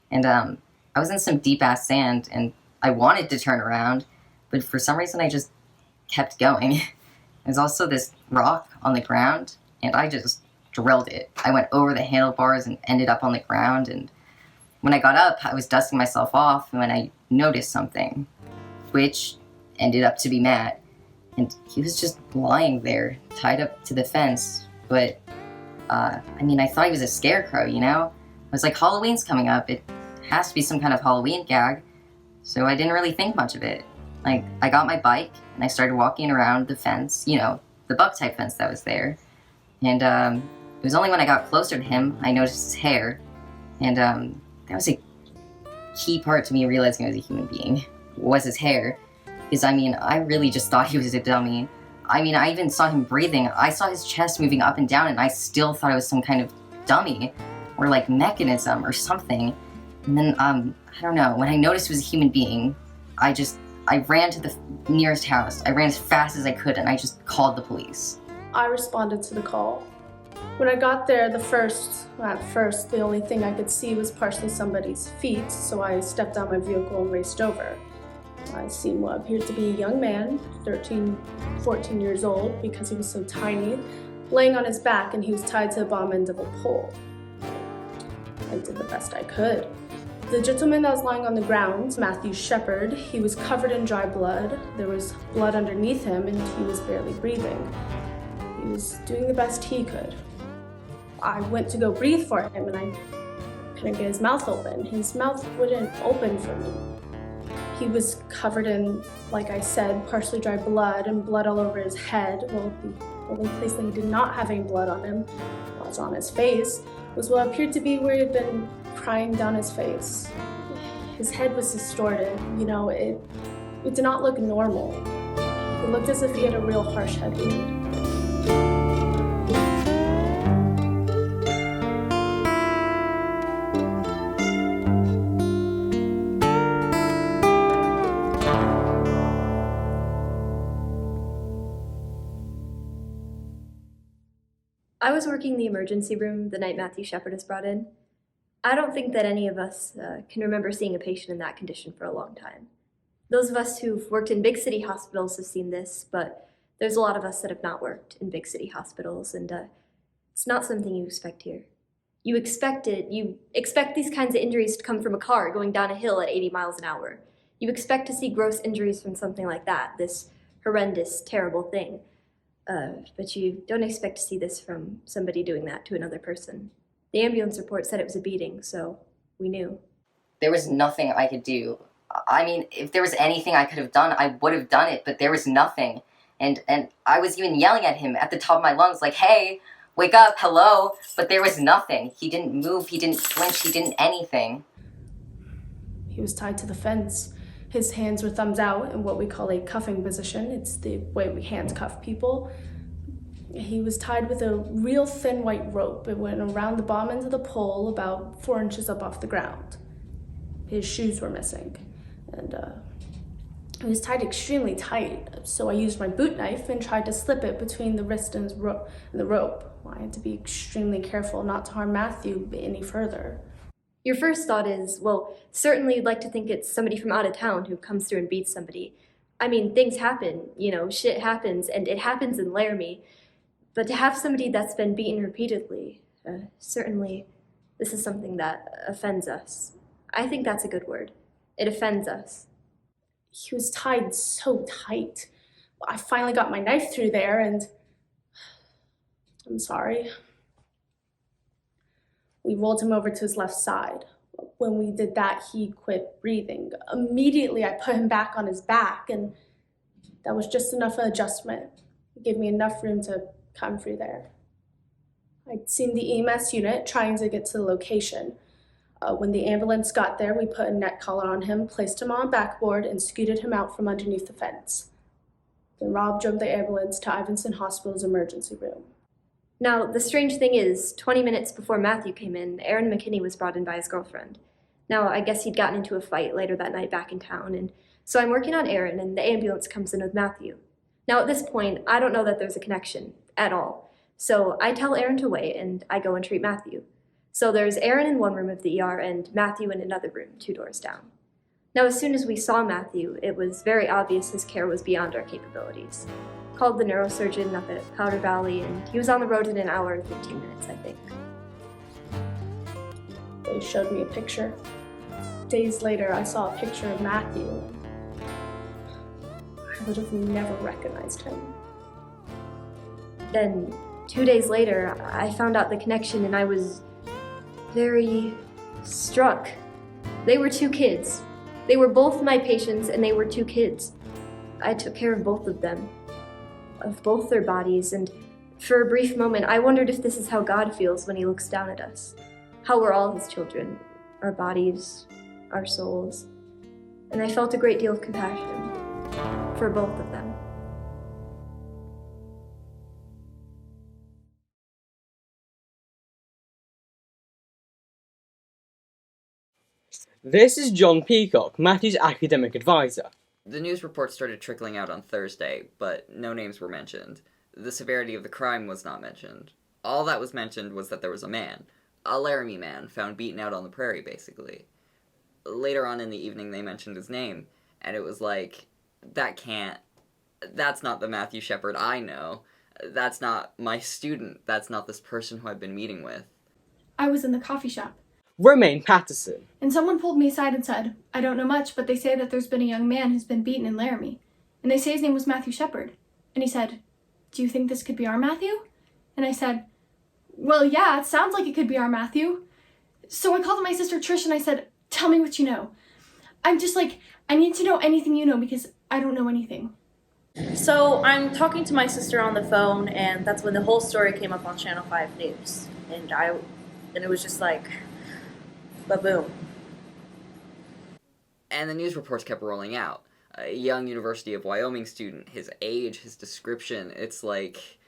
And I was in some deep-ass sand, and I wanted to turn around, but for some reason I just kept going. There's also this rock on the ground, and I just drilled it. I went over the handlebars and ended up on the ground, and when I got up, I was dusting myself off when I noticed something, which ended up to be Matt. And he was just lying there, tied up to the fence, but, I thought he was a scarecrow, you know? I was like, Halloween's coming up, it has to be some kind of Halloween gag, so I didn't really think much of it. Like, I got my bike, and I started walking around the fence, you know, the buck-type fence that was there, and, it was only when I got closer to him, I noticed his hair, and, that was a key part to me realizing I was a human being, was his hair. Because, I really just thought he was a dummy. I even saw him breathing. I saw his chest moving up and down, and I still thought it was some kind of dummy, or like mechanism or something. And then, I don't know, when I noticed it was a human being, I ran to the nearest house. I ran as fast as I could, and I just called the police. I responded to the call. When I got there, at first, the only thing I could see was partially somebody's feet, so I stepped out my vehicle and raced over. I seen what appeared to be a young man, 13, 14 years old, because he was so tiny, laying on his back, and he was tied to the bottom end of a pole. I did the best I could. The gentleman that was lying on the ground, Matthew Shepard, he was covered in dry blood. There was blood underneath him, and he was barely breathing. He was doing the best he could. I went to go breathe for him, and I couldn't get his mouth open. His mouth wouldn't open for me. He was covered in, like I said, partially dry blood and blood all over his head. Well, the only place that he did not have any blood on him, was on his face, was what appeared to be where he had been crying down his face. His head was distorted, you know, it did not look normal. It looked as if he had a real harsh head wound. I was working the emergency room the night Matthew Shepard was brought in. I don't think that any of us can remember seeing a patient in that condition for a long time. Those of us who've worked in big city hospitals have seen this, but there's a lot of us that have not worked in big city hospitals, and it's not something you expect here. You expect these kinds of injuries to come from a car going down a hill at 80 miles an hour. You expect to see gross injuries from something like that, this horrendous, terrible thing. But you don't expect to see this from somebody doing that to another person. The ambulance report said it was a beating, so we knew. There was nothing I could do. If there was anything I could have done, I would have done it, but there was nothing. And I was even yelling at him at the top of my lungs, like, hey, wake up, hello, but there was nothing. He didn't move, he didn't flinch, he didn't anything. He was tied to the fence. His hands were thumbs out in what we call a cuffing position. It's the way we handcuff people. He was tied with a real thin white rope. It went around the bottom end of the pole about 4 inches up off the ground. His shoes were missing, and he was tied extremely tight, so I used my boot knife and tried to slip it between the wrist and the rope. I had to be extremely careful not to harm Matthew any further. Your first thought is, well, certainly you'd like to think it's somebody from out of town who comes through and beats somebody. Things happen, shit happens, and it happens in Laramie. But to have somebody that's been beaten repeatedly, certainly this is something that offends us. I think that's a good word. It offends us. He was tied so tight. I finally got my knife through there, and I'm sorry. We rolled him over to his left side. When we did that, he quit breathing. Immediately, I put him back on his back, and that was just enough of adjustment. It gave me enough room to come through there. I'd seen the EMS unit trying to get to the location. When the ambulance got there, we put a neck collar on him, placed him on a backboard, and scooted him out from underneath the fence. Then Rob drove the ambulance to Ivinson Hospital's emergency room. Now, the strange thing is, 20 minutes before Matthew came in, Aaron McKinney was brought in by his girlfriend. Now, I guess he'd gotten into a fight later that night back in town, and so I'm working on Aaron, and the ambulance comes in with Matthew. Now, at this point, I don't know that there's a connection at all. So I tell Aaron to wait, and I go and treat Matthew. So there's Aaron in one room of the ER and Matthew in another room, 2 doors down. Now, as soon as we saw Matthew, it was very obvious his care was beyond our capabilities. Called the neurosurgeon up at Powder Valley, and he was on the road in an hour and 15 minutes, I think. They showed me a picture. Days later, I saw a picture of Matthew. I would have never recognized him. Then, 2 days later, I found out the connection, and I was very struck. They were 2 kids. They were both my patients, and they were 2 kids. I took care of both of them, of both their bodies, and for a brief moment, I wondered if this is how God feels when he looks down at us. How we're all his children, our bodies, our souls. And I felt a great deal of compassion for both of them. This is John Peacock, Matthew's academic advisor. The news reports started trickling out on Thursday, but no names were mentioned. The severity of the crime was not mentioned. All that was mentioned was that there was a Laramie man, found beaten out on the prairie, basically. Later on in the evening, they mentioned his name, and it was like, that's not the Matthew Shepard I know. That's not my student. That's not this person who I've been meeting with. I was in the coffee shop. Romaine Patterson. And someone pulled me aside and said, I don't know much, but they say that there's been a young man who's been beaten in Laramie. And they say his name was Matthew Shepard. And he said, do you think this could be our Matthew? And I said, well, yeah, it sounds like it could be our Matthew. So I called my sister Trish and I said, tell me what you know. I'm just like, I need to know anything you know because I don't know anything. So I'm talking to my sister on the phone, and that's when the whole story came up on Channel 5 News. And it was just like, ba-boom. And the news reports kept rolling out. A young University of Wyoming student, his age, his description, it's like,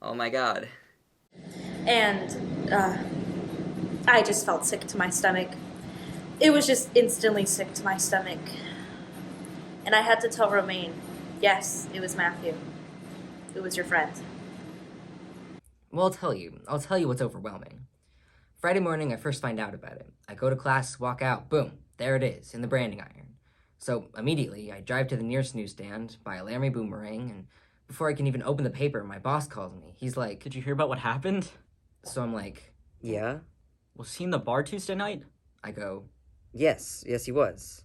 oh my god. And I just felt sick to my stomach. It was just instantly sick to my stomach. And I had to tell Romaine, yes, it was Matthew. It was your friend. Well, I'll tell you what's overwhelming. Friday morning, I first find out about it. I go to class, walk out, boom, there it is, in the branding iron. So immediately, I drive to the nearest newsstand, buy a Laramie boomerang, and before I can even open the paper, my boss calls me. He's like, Did you hear about what happened? So I'm like, yeah? Was he in the bar Tuesday night? I go, Yes, he was.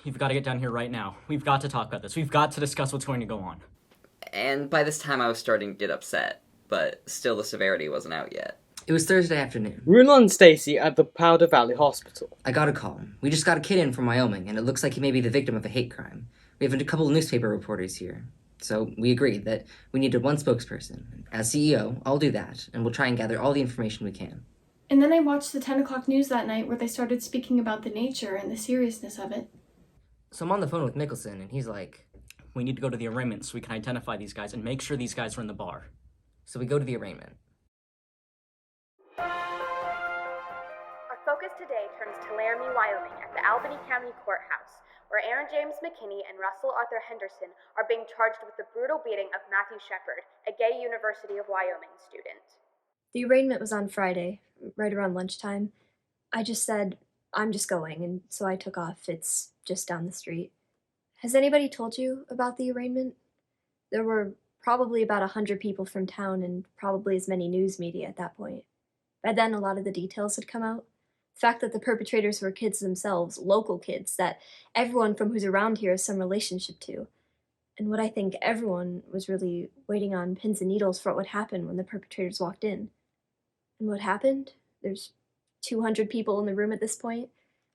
You've got to get down here right now. We've got to talk about this. We've got to discuss what's going to go on. And by this time I was starting to get upset, but still the severity wasn't out yet. It was Thursday afternoon. Runa and Stacy at the Powder Valley Hospital. I got a call. We just got a kid in from Wyoming, and it looks like he may be the victim of a hate crime. We have a couple of newspaper reporters here. So we agreed that we needed one spokesperson. As CEO, I'll do that, and we'll try and gather all the information we can. And then I watched the 10 o'clock news that night where they started speaking about the nature and the seriousness of it. So I'm on the phone with Mickelson, and he's like, we need to go to the arraignment so we can identify these guys and make sure these guys are in the bar. So we go to the arraignment. Our focus today turns to Laramie, Wyoming at the Albany County Courthouse, where Aaron James McKinney and Russell Arthur Henderson are being charged with the brutal beating of Matthew Shepard, a gay University of Wyoming student. The arraignment was on Friday, right around lunchtime. I just said, I'm just going, and so I took off. It's just down the street. Has anybody told you about the arraignment? There were probably about 100 people from town and probably as many news media at that point. By then, a lot of the details had come out. The fact that the perpetrators were kids themselves, local kids, that everyone from who's around here has some relationship to. And what I think everyone was really waiting on pins and needles for what would happen when the perpetrators walked in. And what happened? There's 200 people in the room at this point,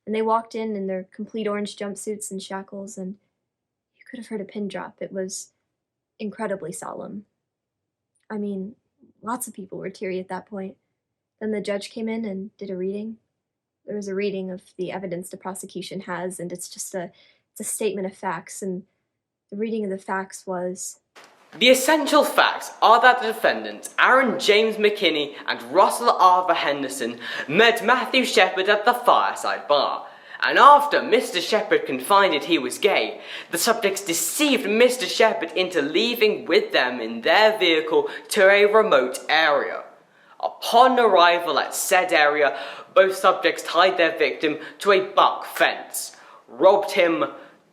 and they walked in their complete orange jumpsuits and shackles, and you could have heard a pin drop. It was incredibly solemn. I mean, lots of people were teary at that point. Then the judge came in and did a reading. There was a reading of the evidence the prosecution has, and it's a statement of facts, and the reading of the facts was, The essential facts are that the defendants, Aaron James McKinney and Russell Arthur Henderson, met Matthew Shepard at the Fireside Bar, and after Mr. Shepard confided he was gay, the subjects deceived Mr. Shepard into leaving with them in their vehicle to a remote area. Upon arrival at said area, both subjects tied their victim to a buck fence, robbed him,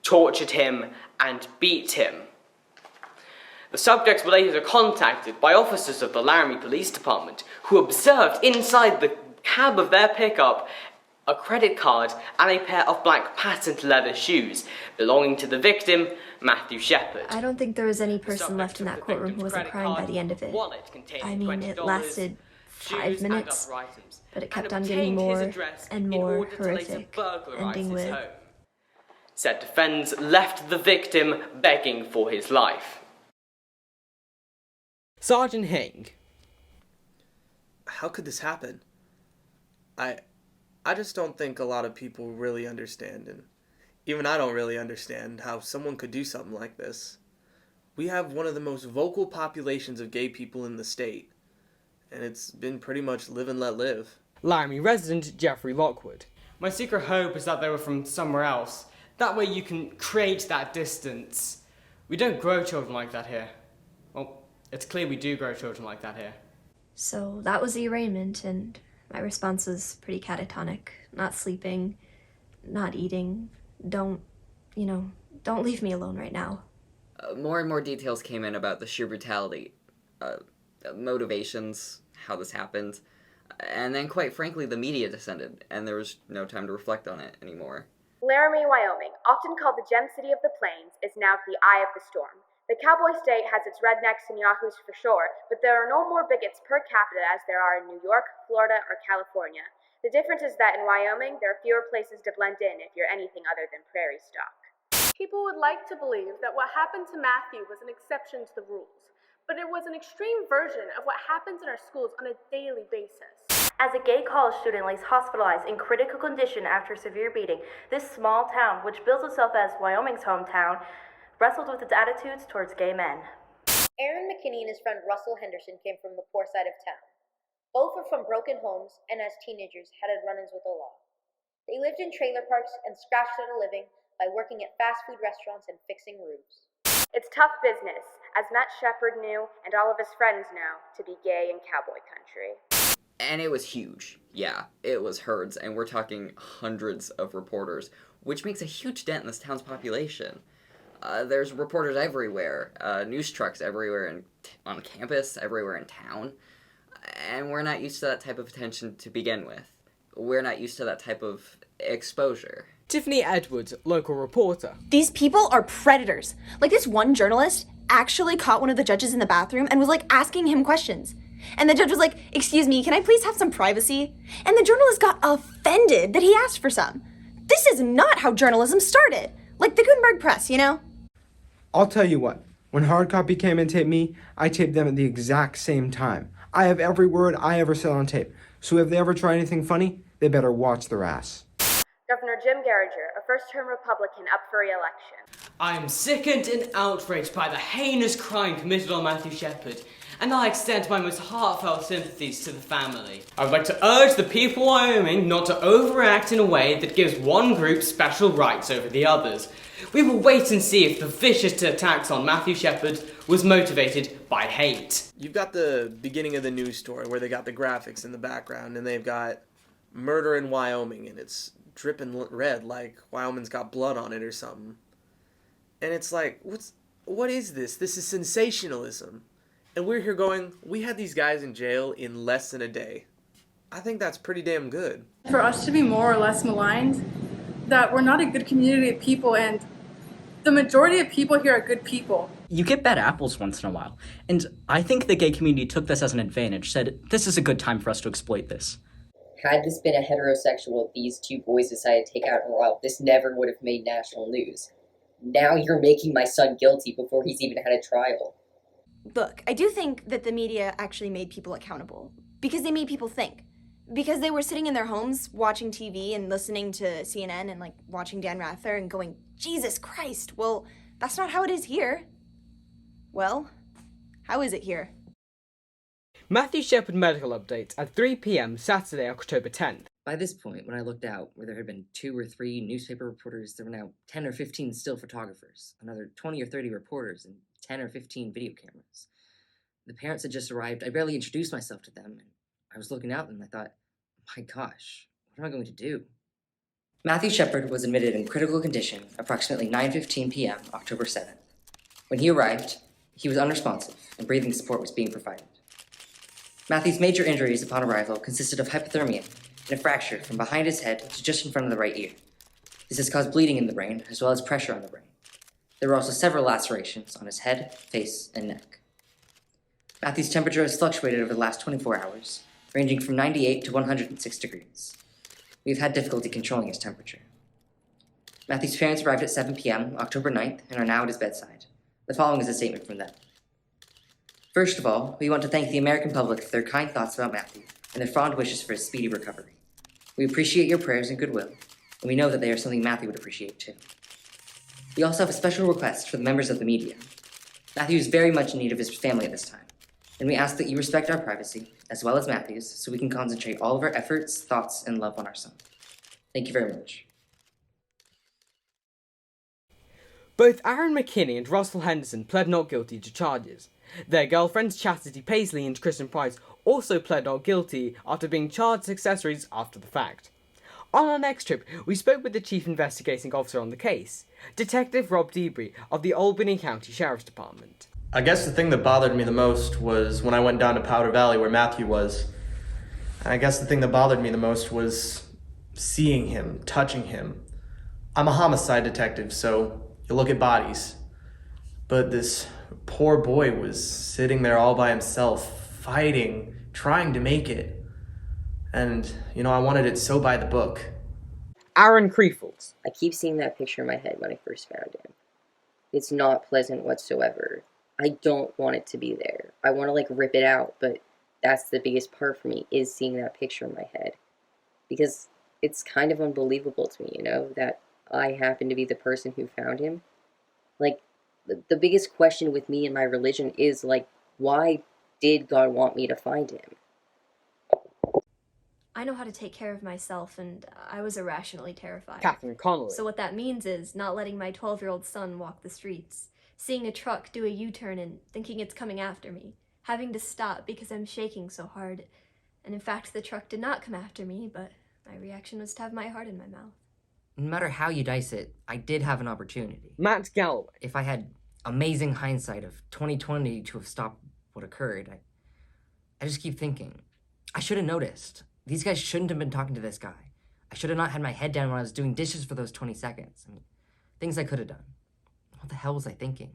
tortured him, and beat him. The subjects were later contacted by officers of the Laramie Police Department, who observed inside the cab of their pickup a credit card and a pair of black patent leather shoes belonging to the victim, Matthew Shepard. I don't think there was any person left in that courtroom who wasn't crying by the end of it. I mean, it lasted 5 minutes, but it kept on getting more and more horrific, ending with... Said defendants left the victim begging for his life. Sergeant Hing. How could this happen? I just don't think a lot of people really understand, and even I don't really understand how someone could do something like this. We have one of the most vocal populations of gay people in the state, and it's been pretty much live and let live. Laramie resident Jeffrey Lockwood. My secret hope is that they were from somewhere else. That way you can create that distance. We don't grow children like that here. Well, it's clear we do grow children like that here. So that was the arraignment, and my response was pretty catatonic. Not sleeping, not eating. Don't leave me alone right now. More and more details came in about the sheer brutality, motivations, how this happened, and then quite frankly the media descended, and there was no time to reflect on it anymore. Laramie, Wyoming, often called the Gem City of the Plains, is now the eye of the storm. The cowboy state has its rednecks and yahoos for sure, but there are no more bigots per capita as there are in New York, Florida, or California. The difference is that in Wyoming, there are fewer places to blend in if you're anything other than prairie stock. People would like to believe that what happened to Matthew was an exception to the rules, but it was an extreme version of what happens in our schools on a daily basis. As a gay college student lays hospitalized in critical condition after a severe beating, this small town, which bills itself as Wyoming's hometown, wrestled with its attitudes towards gay men. Aaron McKinney and his friend Russell Henderson came from the poor side of town. Both were from broken homes and as teenagers had run-ins with the law. They lived in trailer parks and scratched at a living by working at fast food restaurants and fixing roofs. It's tough business, as Matt Shepard knew, and all of his friends know, to be gay in cowboy country. And it was huge. Yeah, it was herds, and we're talking hundreds of reporters, which makes a huge dent in this town's population. There's reporters everywhere, news trucks everywhere on campus, everywhere in town, and we're not used to that type of attention to begin with. We're not used to that type of exposure. Tiffany Edwards, local reporter. These people are predators. Like, this one journalist actually caught one of the judges in the bathroom and was like asking him questions. And the judge was like, "Excuse me, can I please have some privacy?" And the journalist got offended that he asked for some. This is not how journalism started. Like the Gutenberg press, you know? I'll tell you what, when hard copy came and taped me, I taped them at the exact same time. I have every word I ever said on tape, so if they ever try anything funny, they better watch their ass. Governor Jim Garringer, a first-term Republican up for re-election. I am sickened and outraged by the heinous crime committed on Matthew Shepard, and I extend my most heartfelt sympathies to the family. I would like to urge the people of Wyoming not to overact in a way that gives one group special rights over the others. We will wait and see if the vicious attacks on Matthew Shepard was motivated by hate. You've got the beginning of the news story where they got the graphics in the background, and they've got murder in Wyoming, and it's dripping red like Wyoming's got blood on it or something. And it's like, what is this? This is sensationalism. And we're here going, we had these guys in jail in less than a day. I think that's pretty damn good. For us to be more or less maligned, that we're not a good community of people, and the majority of people here are good people. You get bad apples once in a while, and I think the gay community took this as an advantage, said, this is a good time for us to exploit this. Had this been a heterosexual, these two boys decided to take out a row, this never would have made national news. Now you're making my son guilty before he's even had a trial. Look, I do think that the media actually made people accountable because they made people think. Because they were sitting in their homes watching TV and listening to CNN and like watching Dan Rather and going, Jesus Christ, well, that's not how it is here. Well, How is it here? Matthew Shepard medical updates at 3 p.m. Saturday, October 10th. By this point, when I looked out, where there had been 2 or 3 newspaper reporters, there were now 10 or 15 still photographers, another 20 or 30 reporters, and 10 or 15 video cameras. The parents had just arrived. I barely introduced myself to them, and I was looking out and I thought, my gosh, what am I going to do? Matthew Shepard was admitted in critical condition approximately 9:15 p.m. October 7th. When he arrived, he was unresponsive, and breathing support was being provided. Matthew's major injuries upon arrival consisted of hypothermia and a fracture from behind his head to just in front of the right ear. This has caused bleeding in the brain, as well as pressure on the brain. There were also several lacerations on his head, face, and neck. Matthew's temperature has fluctuated over the last 24 hours, ranging from 98 to 106 degrees. We've had difficulty controlling his temperature. Matthew's parents arrived at 7 p.m. October 9th and are now at his bedside. The following is a statement from them. First of all, we want to thank the American public for their kind thoughts about Matthew and their fond wishes for his speedy recovery. We appreciate your prayers and goodwill, and we know that they are something Matthew would appreciate too. We also have a special request for the members of the media. Matthew is very much in need of his family at this time, and we ask that you respect our privacy, as well as Matthew's, so we can concentrate all of our efforts, thoughts, and love on our son. Thank you very much. Both Aaron McKinney and Russell Henderson pled not guilty to charges. Their girlfriends Chastity Paisley and Kristen Price also pled not guilty after being charged as accessories after the fact. On our next trip, we spoke with the chief investigating officer on the case, Detective Rob Debry of the Albany County Sheriff's Department. I guess the thing that bothered me the most was when I went down to Powder Valley where Matthew was. I guess the thing that bothered me the most was seeing him, touching him. I'm a homicide detective, so you look at bodies. But this poor boy was sitting there all by himself, fighting, trying to make it. And, I wanted it so by the book. Aaron Kreefels. I keep seeing that picture in my head when I first found him. It's not pleasant whatsoever. I don't want it to be there. I want to, rip it out, but that's the biggest part for me, is seeing that picture in my head. Because it's kind of unbelievable to me, that I happen to be the person who found him. The biggest question with me and my religion is, why did God want me to find him? I know how to take care of myself, and I was irrationally terrified. Catherine Connolly. So what that means is not letting my 12-year-old son walk the streets, seeing a truck do a U-turn and thinking it's coming after me, having to stop because I'm shaking so hard. And in fact, the truck did not come after me, but my reaction was to have my heart in my mouth. No matter how you dice it, I did have an opportunity. Matt Galloway. If I had amazing hindsight of 2020 to have stopped what occurred, I just keep thinking, I should have noticed. These guys shouldn't have been talking to this guy. I should have not had my head down when I was doing dishes for those 20 seconds. Things I could have done. What the hell was I thinking?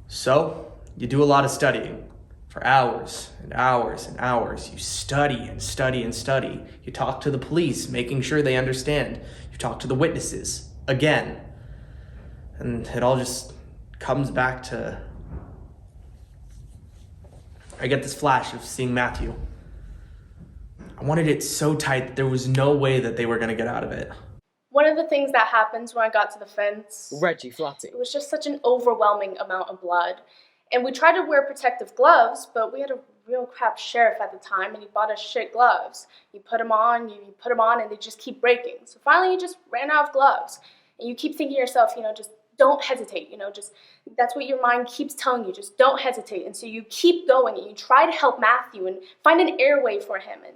So, you do a lot of studying. For hours and hours and hours. You study and study and study. You talk to the police, making sure they understand. You talk to the witnesses. Again. And it all just comes back to... I get this flash of seeing Matthew. I wanted it so tight that there was no way that they were going to get out of it. One of the things that happens when I got to the fence... Reggie Flatty. It was just such an overwhelming amount of blood. And we tried to wear protective gloves, but we had a real crap sheriff at the time, and he bought us shit gloves. You put them on, and they just keep breaking. So finally, you just ran out of gloves. And you keep thinking to yourself, just don't hesitate, that's what your mind keeps telling you, just don't hesitate. And so you keep going, and you try to help Matthew and find an airway for him, and,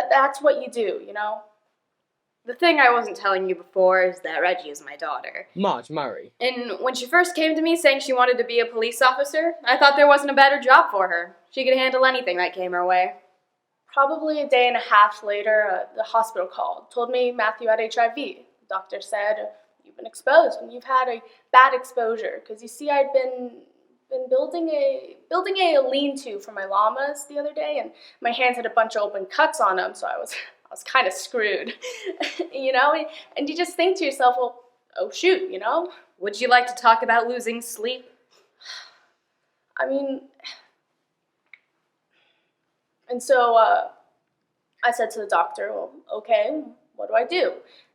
that's what you do, The thing I wasn't telling you before is that Reggie is my daughter. Marge Murray. And when she first came to me saying she wanted to be a police officer, I thought there wasn't a better job for her. She could handle anything that came her way. Probably a day and a half later, the hospital called, told me Matthew had HIV. The doctor said, you've been exposed, and you've had a bad exposure. Because you see, I'd been building a lean-to for my llamas the other day, and my hands had a bunch of open cuts on them, so I was kind of screwed, and you just think to yourself, well, oh shoot, Would you like to talk about losing sleep? And so I said to the doctor, well, okay, what do I do?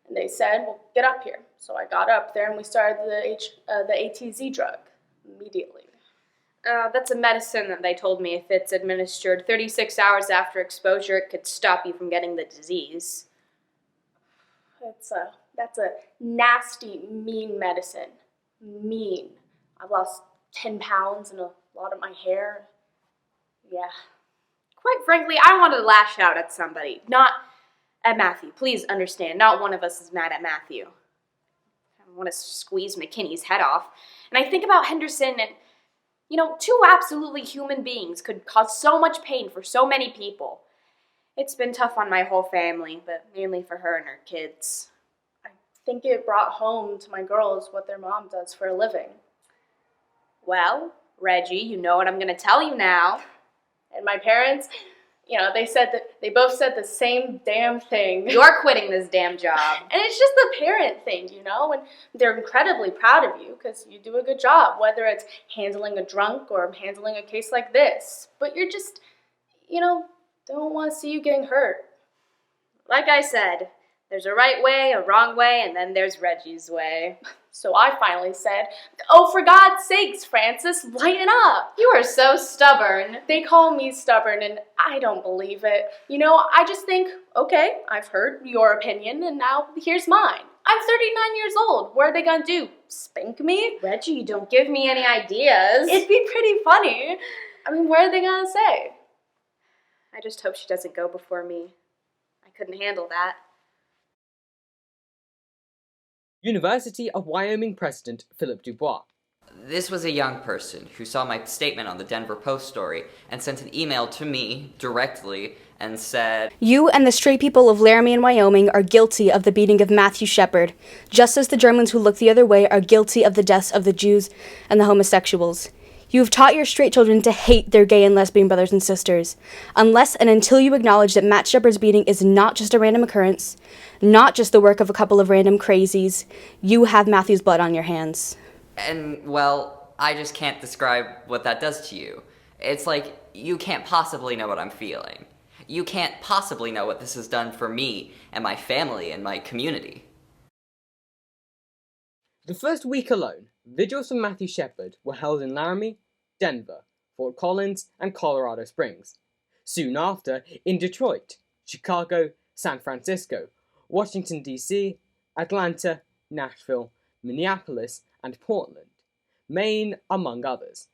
And they said, well, get up here. So I got up there, and we started the ATZ drug immediately. That's a medicine that they told me if it's administered 36 hours after exposure, it could stop you from getting the disease. That's a nasty, mean medicine. Mean. I've lost 10 pounds and a lot of my hair. Yeah. Quite frankly, I wanted to lash out at somebody, not at Matthew. Please understand, not one of us is mad at Matthew. I want to squeeze McKinney's head off. And I think about Henderson and, two absolutely human beings could cause so much pain for so many people. It's been tough on my whole family, but mainly for her and her kids. I think it brought home to my girls what their mom does for a living. Well, Reggie, you know what I'm going to tell you now. And my parents, they both said the same damn thing. You're quitting this damn job. And it's just the parent thing, and they're incredibly proud of you because you do a good job, whether it's handling a drunk or handling a case like this. But you're just, don't want to see you getting hurt. Like I said, there's a right way, a wrong way, and then there's Reggie's way. So I finally said, "Oh, for God's sakes, Francis, lighten up." You are so stubborn. They call me stubborn, and I don't believe it. I just think, okay, I've heard your opinion, and now here's mine. I'm 39 years old. What are they gonna do? Spank me? Reggie, don't give me any ideas. It'd be pretty funny. What are they gonna say? I just hope she doesn't go before me. I couldn't handle that. University of Wyoming President Philip Dubois. This was a young person who saw my statement on the Denver Post story and sent an email to me directly and said, "You and the stray people of Laramie and Wyoming are guilty of the beating of Matthew Shepard, just as the Germans who look the other way are guilty of the deaths of the Jews and the homosexuals. You have taught your straight children to hate their gay and lesbian brothers and sisters. Unless and until you acknowledge that Matt Shepard's beating is not just a random occurrence, not just the work of a couple of random crazies, you have Matthew's blood on your hands." and, well, I just can't describe what that does to you. It's like, you can't possibly know what I'm feeling. You can't possibly know what this has done for me and my family and my community. The first week alone, vigils for Matthew Shepard were held in Laramie, Denver, Fort Collins, and Colorado Springs. Soon after, in Detroit, Chicago, San Francisco, Washington, D.C., Atlanta, Nashville, Minneapolis, and Portland, Maine, among others.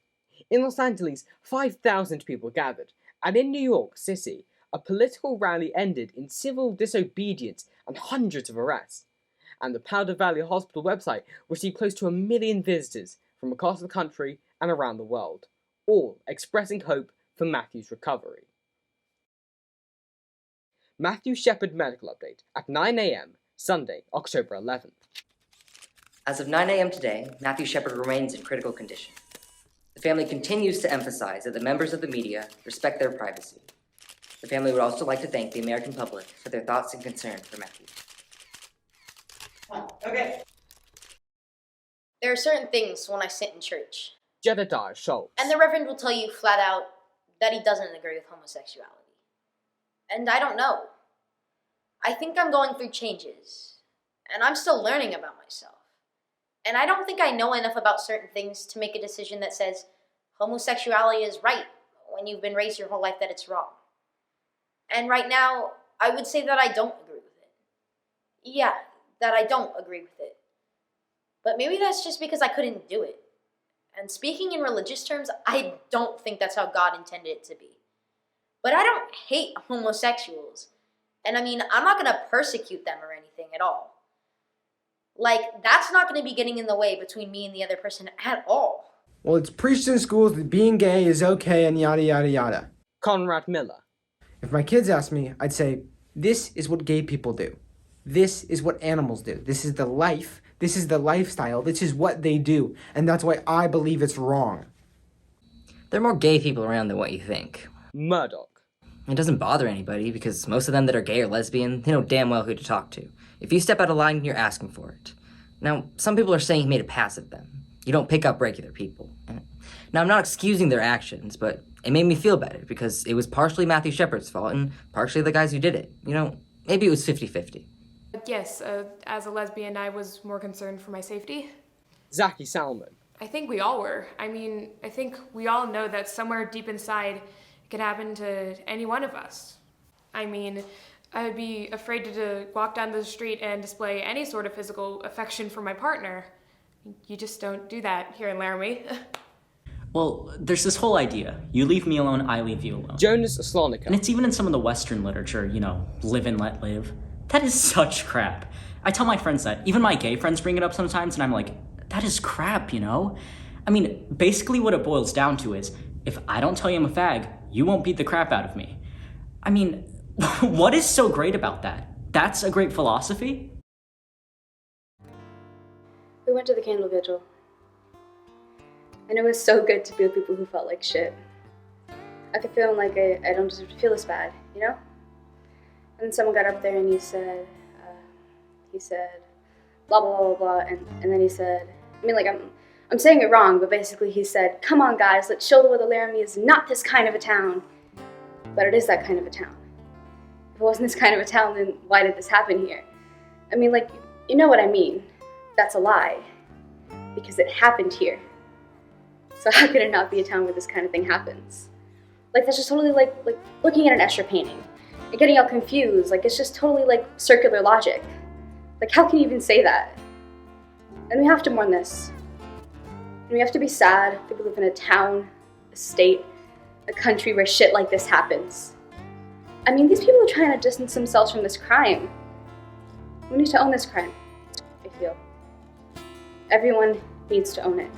In Los Angeles, 5,000 people gathered, and in New York City, a political rally ended in civil disobedience and hundreds of arrests. And the Powder Valley Hospital website received close to 1 million visitors from across the country and around the world, all expressing hope for Matthew's recovery. Matthew Shepard Medical Update at 9 a.m. Sunday, October 11th. As of 9 a.m. today, Matthew Shepard remains in critical condition. The family continues to emphasize that the members of the media respect their privacy. The family would also like to thank the American public for their thoughts and concern for Matthew. Okay. There are certain things when I sit in church, Jedediah Schultz. and the Reverend will tell you flat out that he doesn't agree with homosexuality. And I don't know. I think I'm going through changes, and I'm still learning about myself. And I don't think I know enough about certain things to make a decision that says homosexuality is right when you've been raised your whole life that it's wrong. And right now, I would say that I don't agree with it. Yeah, that I don't agree with it. But maybe that's just because I couldn't do it. And speaking in religious terms, I don't think that's how God intended it to be. But I don't hate homosexuals. And I'm not going to persecute them or anything at all. That's not going to be getting in the way between me and the other person at all. Well, it's preached in schools that being gay is okay and yada yada yada. Conrad Miller. If my kids asked me, I'd say, this is what gay people do. This is what animals do. This is the life. This is the lifestyle. This is what they do. And that's why I believe it's wrong. There are more gay people around than what you think. Murdoch. It doesn't bother anybody because most of them that are gay or lesbian, they know damn well who to talk to. If you step out of line, you're asking for it. Now, some people are saying he made a pass at them. You don't pick up regular people. Now, I'm not excusing their actions, but it made me feel better because it was partially Matthew Shepard's fault and partially the guys who did it. Maybe it was 50-50. Yes, as a lesbian, I was more concerned for my safety. Zaki Salmon. I think we all were. I mean, I think we all know that somewhere deep inside it could happen to any one of us. I mean, I would be afraid to walk down the street and display any sort of physical affection for my partner. You just don't do that here in Laramie. Well, there's this whole idea. You leave me alone, I leave you alone. Jonas Slonica. And it's even in some of the Western literature, live and let live. That is such crap. I tell my friends that. Even my gay friends bring it up sometimes, and I'm like, that is crap, I mean, basically what it boils down to is, if I don't tell you I'm a fag, you won't beat the crap out of me. I mean, what is so great about that? That's a great philosophy? We went to the candle vigil. And it was so good to be with people who felt like shit. I kept feeling like I don't deserve to feel this bad, And then someone got up there and he said, blah, blah, blah, blah, blah, and then he said, I'm saying it wrong, but basically he said, come on guys, let's show the world that Laramie is not this kind of a town. But it is that kind of a town. If it wasn't this kind of a town, then why did this happen here? You know what I mean. That's a lie. Because it happened here. So how could it not be a town where this kind of thing happens? That's just totally like looking at an Escher painting and getting all confused. It's just totally circular logic. How can you even say that? And we have to mourn this. And we have to be sad that we live in a town, a state, a country where shit like this happens. I mean, these people are trying to distance themselves from this crime. We need to own this crime, I feel. Everyone needs to own it.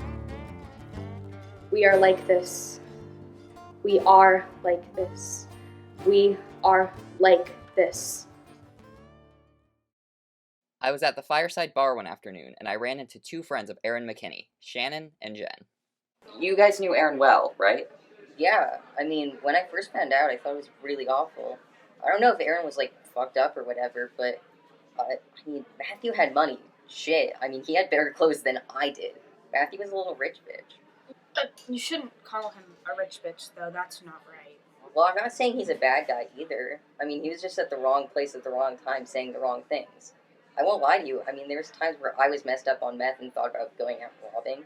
We are like this. We are like this. We are like this. I was at the Fireside Bar one afternoon, and I ran into two friends of Aaron McKinney, Shannon and Jen. You guys knew Aaron well, right? Yeah, when I first found out, I thought it was really awful. I don't know if Aaron was, fucked up or whatever, but, Matthew had money. Shit, he had better clothes than I did. Matthew was a little rich bitch. You shouldn't call him a rich bitch, though. That's not right. Well, I'm not saying he's a bad guy, either. He was just at the wrong place at the wrong time saying the wrong things. I won't lie to you, there was times where I was messed up on meth and thought about going out robbing.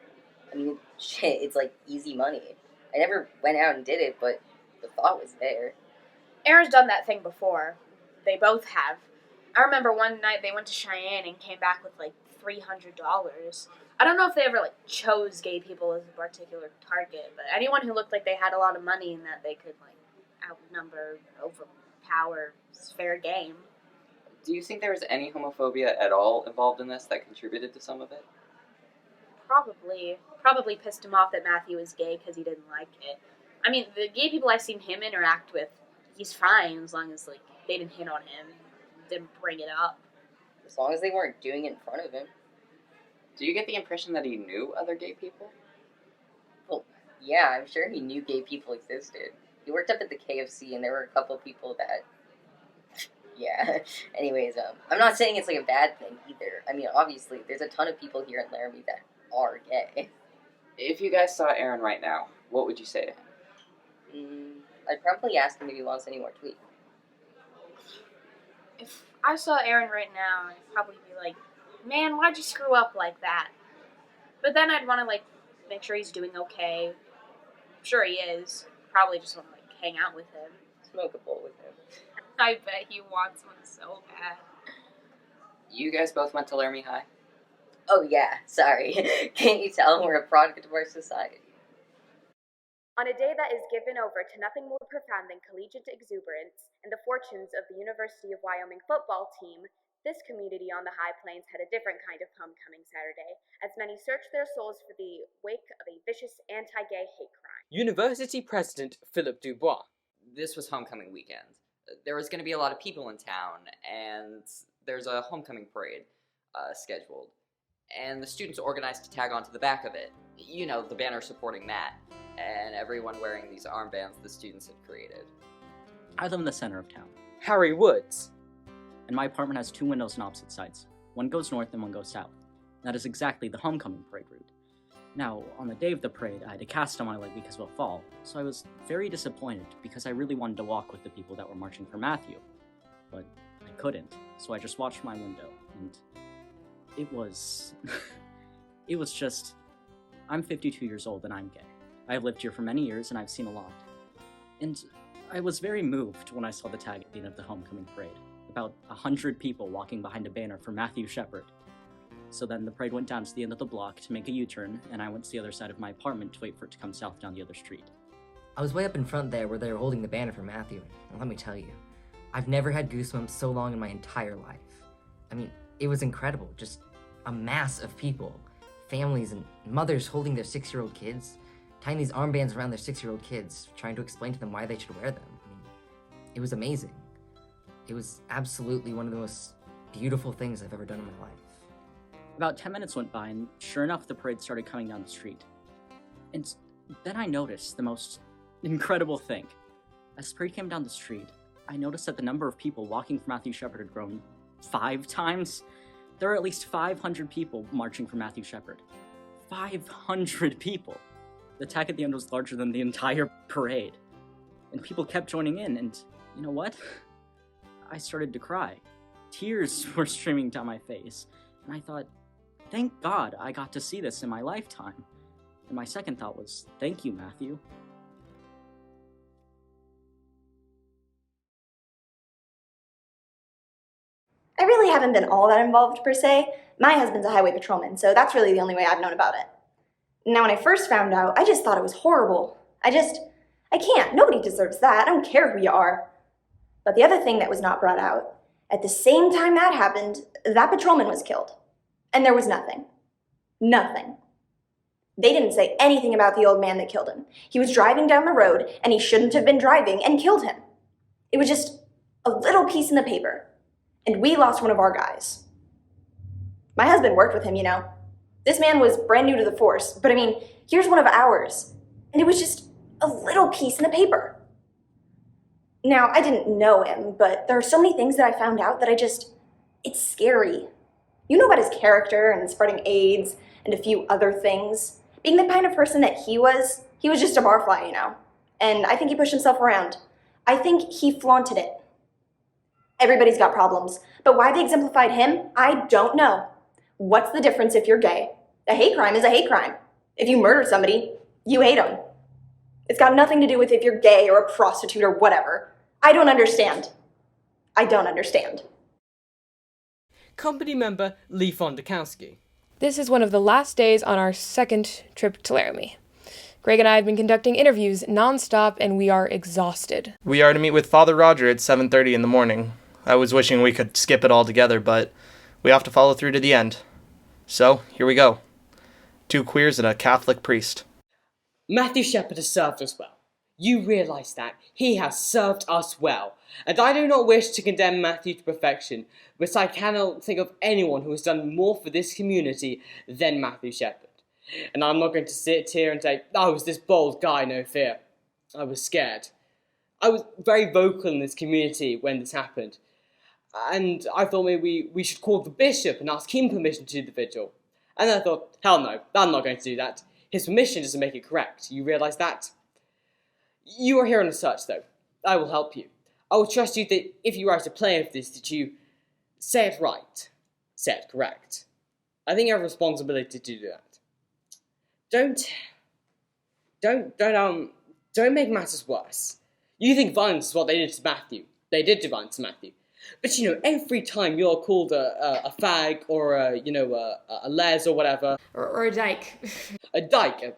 Shit, it's easy money. I never went out and did it, but the thought was there. Aaron's done that thing before. They both have. I remember one night they went to Cheyenne and came back with $300. I don't know if they ever chose gay people as a particular target, but anyone who looked like they had a lot of money and that they could outnumber, overpower, it's fair game. Do you think there was any homophobia at all involved in this that contributed to some of it? Probably pissed him off that Matthew was gay because he didn't like it. The gay people I've seen him interact with, he's fine as long as they didn't hit on him, didn't bring it up. As long as they weren't doing it in front of him. Do you get the impression that he knew other gay people? Well, yeah, I'm sure he knew gay people existed. He worked up at the KFC and there were a couple people that... Yeah. Anyways, I'm not saying it's a bad thing either. Obviously, there's a ton of people here in Laramie that are gay. If you guys saw Aaron right now, what would you say to him? I'd probably ask him if he wants any more tweets. If I saw Aaron right now, I'd probably be like, man, why'd you screw up like that? But then I'd want to make sure he's doing okay. I'm sure he is. Probably just want to hang out with him. Smoke a bowl with him. I bet he wants one so bad. You guys both went to Laramie High? Oh yeah, sorry. Can't you tell we're a product of our society? On a day that is given over to nothing more profound than collegiate exuberance and the fortunes of the University of Wyoming football team, this community on the High Plains had a different kind of homecoming Saturday, as many searched their souls for the wake of a vicious anti-gay hate crime. University President Philip Dubois. This was homecoming weekend. There was going to be a lot of people in town, and there's a homecoming parade scheduled. And the students organized to tag onto the back of it. The banner supporting Matt, and everyone wearing these armbands the students had created. I live in the center of town. Harry Woods. And my apartment has two windows on opposite sides. One goes north and one goes south. That is exactly the homecoming parade route. Now, on the day of the parade, I had a cast on my leg because of a fall, so I was very disappointed because I really wanted to walk with the people that were marching for Matthew. But I couldn't, so I just watched my window, and it was... it was just... I'm 52 years old and I'm gay. I have lived here for many years and I've seen a lot. And I was very moved when I saw the tag at the end of the homecoming parade. About 100 people walking behind a banner for Matthew Shepard. So then the parade went down to the end of the block to make a U-turn, and I went to the other side of my apartment to wait for it to come south down the other street. I was way up in front there where they were holding the banner for Matthew, and let me tell you, I've never had goosebumps so long in my entire life. I mean, it was incredible, just a mass of people, families and mothers holding their 6-year-old kids, tying these armbands around their 6-year-old kids, trying to explain to them why they should wear them. I mean, it was amazing. It was absolutely one of the most beautiful things I've ever done in my life. About 10 minutes went by, and sure enough, the parade started coming down the street. And then I noticed the most incredible thing. As the parade came down the street, I noticed that the number of people walking for Matthew Shepard had grown 5 times. There were at least 500 people marching for Matthew Shepard. 500 people! The tag at the end was larger than the entire parade. And people kept joining in, and you know what? I started to cry. Tears were streaming down my face, and I thought, thank God I got to see this in my lifetime. And my second thought was, thank you, Matthew. I really haven't been all that involved per se. My husband's a highway patrolman, so that's really the only way I've known about it. Now, when I first found out, I just thought it was horrible. I can't. Nobody deserves that. I don't care who you are. But the other thing that was not brought out, at the same time that happened, that patrolman was killed. And there was nothing. Nothing. They didn't say anything about the old man that killed him. He was driving down the road, and he shouldn't have been driving, and killed him. It was just a little piece in the paper. And we lost one of our guys. My husband worked with him, you know. This man was brand new to the force, but I mean, here's one of ours. And it was just a little piece in the paper. Now, I didn't know him, but there are so many things that I found out that it's scary. You know about his character and spreading AIDS and a few other things. Being the kind of person that he was just a barfly, you know. And I think he pushed himself around. I think he flaunted it. Everybody's got problems, but why they exemplified him, I don't know. What's the difference if you're gay? A hate crime is a hate crime. If you murder somebody, you hate them. It's got nothing to do with if you're gay or a prostitute or whatever. I don't understand. I don't understand. Company member Lee Fondakowski. This is one of the last days on our second trip to Laramie. Greg and I have been conducting interviews nonstop, and we are exhausted. We are to meet with Father Roger at 7:30 in the morning. I was wishing we could skip it all together, but we have to follow through to the end. So, here we go. 2 queers and a Catholic priest. Matthew Shepard has served us well. You realise that. He has served us well. And I do not wish to condemn Matthew to perfection, but I cannot think of anyone who has done more for this community than Matthew Shepard. And I'm not going to sit here and say, I was this bold guy, no fear. I was scared. I was very vocal in this community when this happened. And I thought maybe we should call the bishop and ask him permission to do the vigil. And then I thought, hell no, I'm not going to do that. His permission doesn't make it correct. You realise that? You are here on a search, though. I will help you. I will trust you that if you write a play of this, that you say it right, say it correct. I think you have a responsibility to do that. Don't make matters worse. You think violence is what they did to Matthew. They did do violence to Matthew. But you know, every time you're called a fag or a les or whatever, or a dyke, dyke,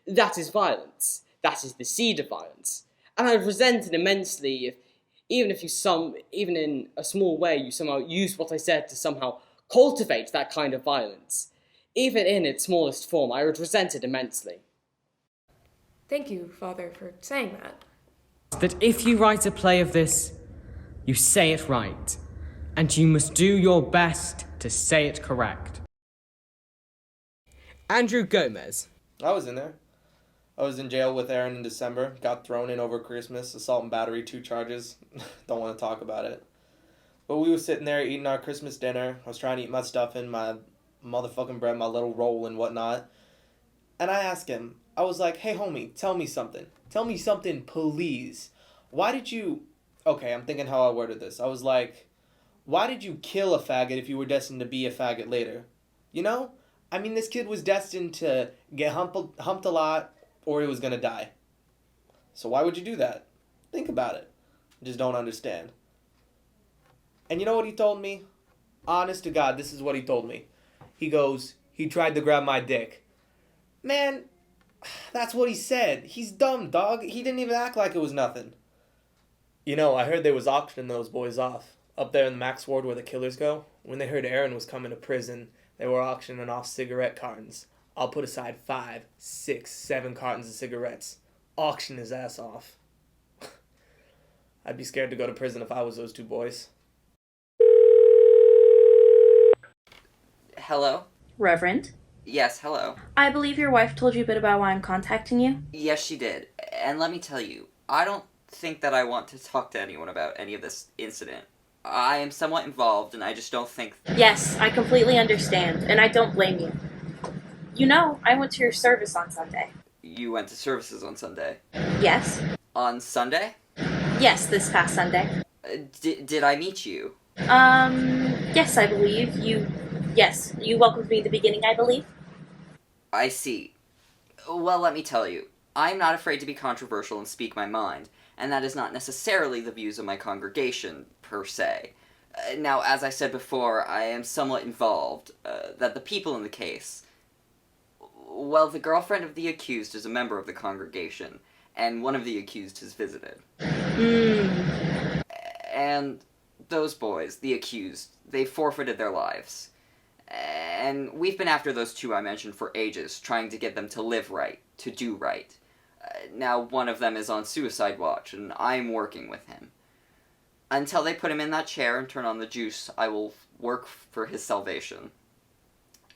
that is violence. That is the seed of violence. And I resent it immensely if even in a small way, you somehow use what I said to somehow cultivate that kind of violence. Even in its smallest form, I would resent it immensely. Thank you, Father, for saying that. That if you write a play of this, you say it right, and you must do your best to say it correct. Andrew Gomez. I was in there. I was in jail with Aaron in December. Got thrown in over Christmas. Assault and battery, 2 charges. Don't want to talk about it. But we were sitting there eating our Christmas dinner. I was trying to eat my stuffing, my motherfucking bread, my little roll and whatnot. And I asked him, I was like, hey homie, tell me something. Tell me something, please. Why did you... Okay, I'm thinking how I worded this. I was like, why did you kill a faggot if you were destined to be a faggot later? You know? I mean, this kid was destined to get humped a lot, or he was gonna die. So why would you do that? Think about it. I just don't understand. And you know what he told me? Honest to God, this is what he told me. He goes, he tried to grab my dick. Man, that's what he said. He's dumb, dog. He didn't even act like it was nothing. You know, I heard they was auctioning those boys off. Up there in the Max Ward where the killers go. When they heard Aaron was coming to prison, they were auctioning off cigarette cartons. I'll put aside 5, 6, 7 cartons of cigarettes. Auction his ass off. I'd be scared to go to prison if I was those two boys. Hello? Reverend? Yes, hello. I believe your wife told you a bit about why I'm contacting you. Yes, she did. And let me tell you, I don't think that I want to talk to anyone about any of this incident. I am somewhat involved, and I just don't think... Yes, I completely understand, and I don't blame you. You know, I went to your service on Sunday. You went to services on Sunday? Yes? On Sunday? Yes, this past Sunday. Did I meet you? Yes, I believe. Yes, you welcomed me at the beginning, I believe. I see. Well, let me tell you, I'm not afraid to be controversial and speak my mind, and that is not necessarily the views of my congregation, per se. Now, as I said before, I am somewhat involved, that the people in the case... Well, the girlfriend of the accused is a member of the congregation, and one of the accused has visited. And those boys, the accused, they forfeited their lives. And we've been after those two I mentioned for ages, trying to get them to live right, to do right. Now one of them is on suicide watch, and I'm working with him. Until they put him in that chair and turn on the juice, I will work for his salvation.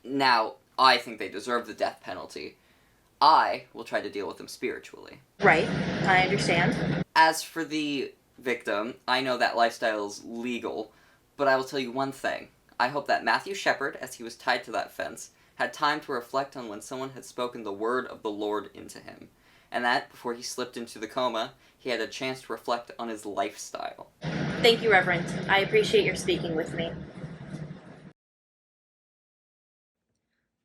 Now, I think they deserve the death penalty. I will try to deal with them spiritually. Right, I understand. As for the victim, I know that lifestyle is legal, but I will tell you one thing. I hope that Matthew Shepard, as he was tied to that fence, had time to reflect on when someone had spoken the word of the Lord into him, and that, before he slipped into the coma, he had a chance to reflect on his lifestyle. Thank you, Reverend. I appreciate your speaking with me.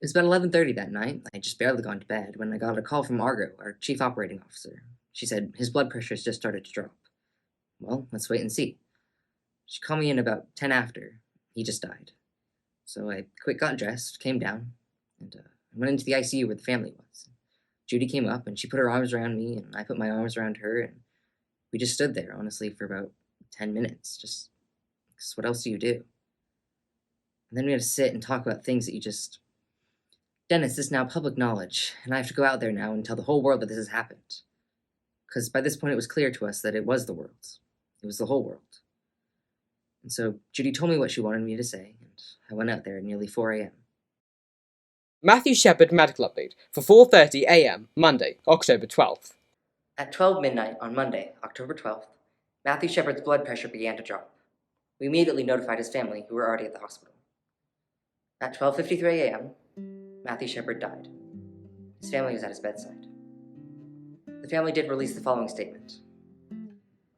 It was about 11:30 that night. I had just barely gone to bed when I got a call from Margot, our chief operating officer. She said his blood pressure has just started to drop. Well, let's wait and see. She called me in about 10 after. He just died. So I quick got dressed, came down, and went into the ICU where the family was. Judy came up, and she put her arms around me, and I put my arms around her, and we just stood there, honestly, for about 10 minutes. Just, 'cause what else do you do? And then we had to sit and talk about things that you just... Dennis, this is now public knowledge, and I have to go out there now and tell the whole world that this has happened. Because by this point it was clear to us that it was the world. It was the whole world. And so Judy told me what she wanted me to say, and I went out there at nearly 4 a.m. Matthew Shepard medical update for 4:30 a.m. Monday, October 12th. At 12 midnight on Monday, October 12th, Matthew Shepard's blood pressure began to drop. We immediately notified his family, who were already at the hospital. At 12:53 a.m., Matthew Shepard died. His family was at his bedside. The family did release the following statement.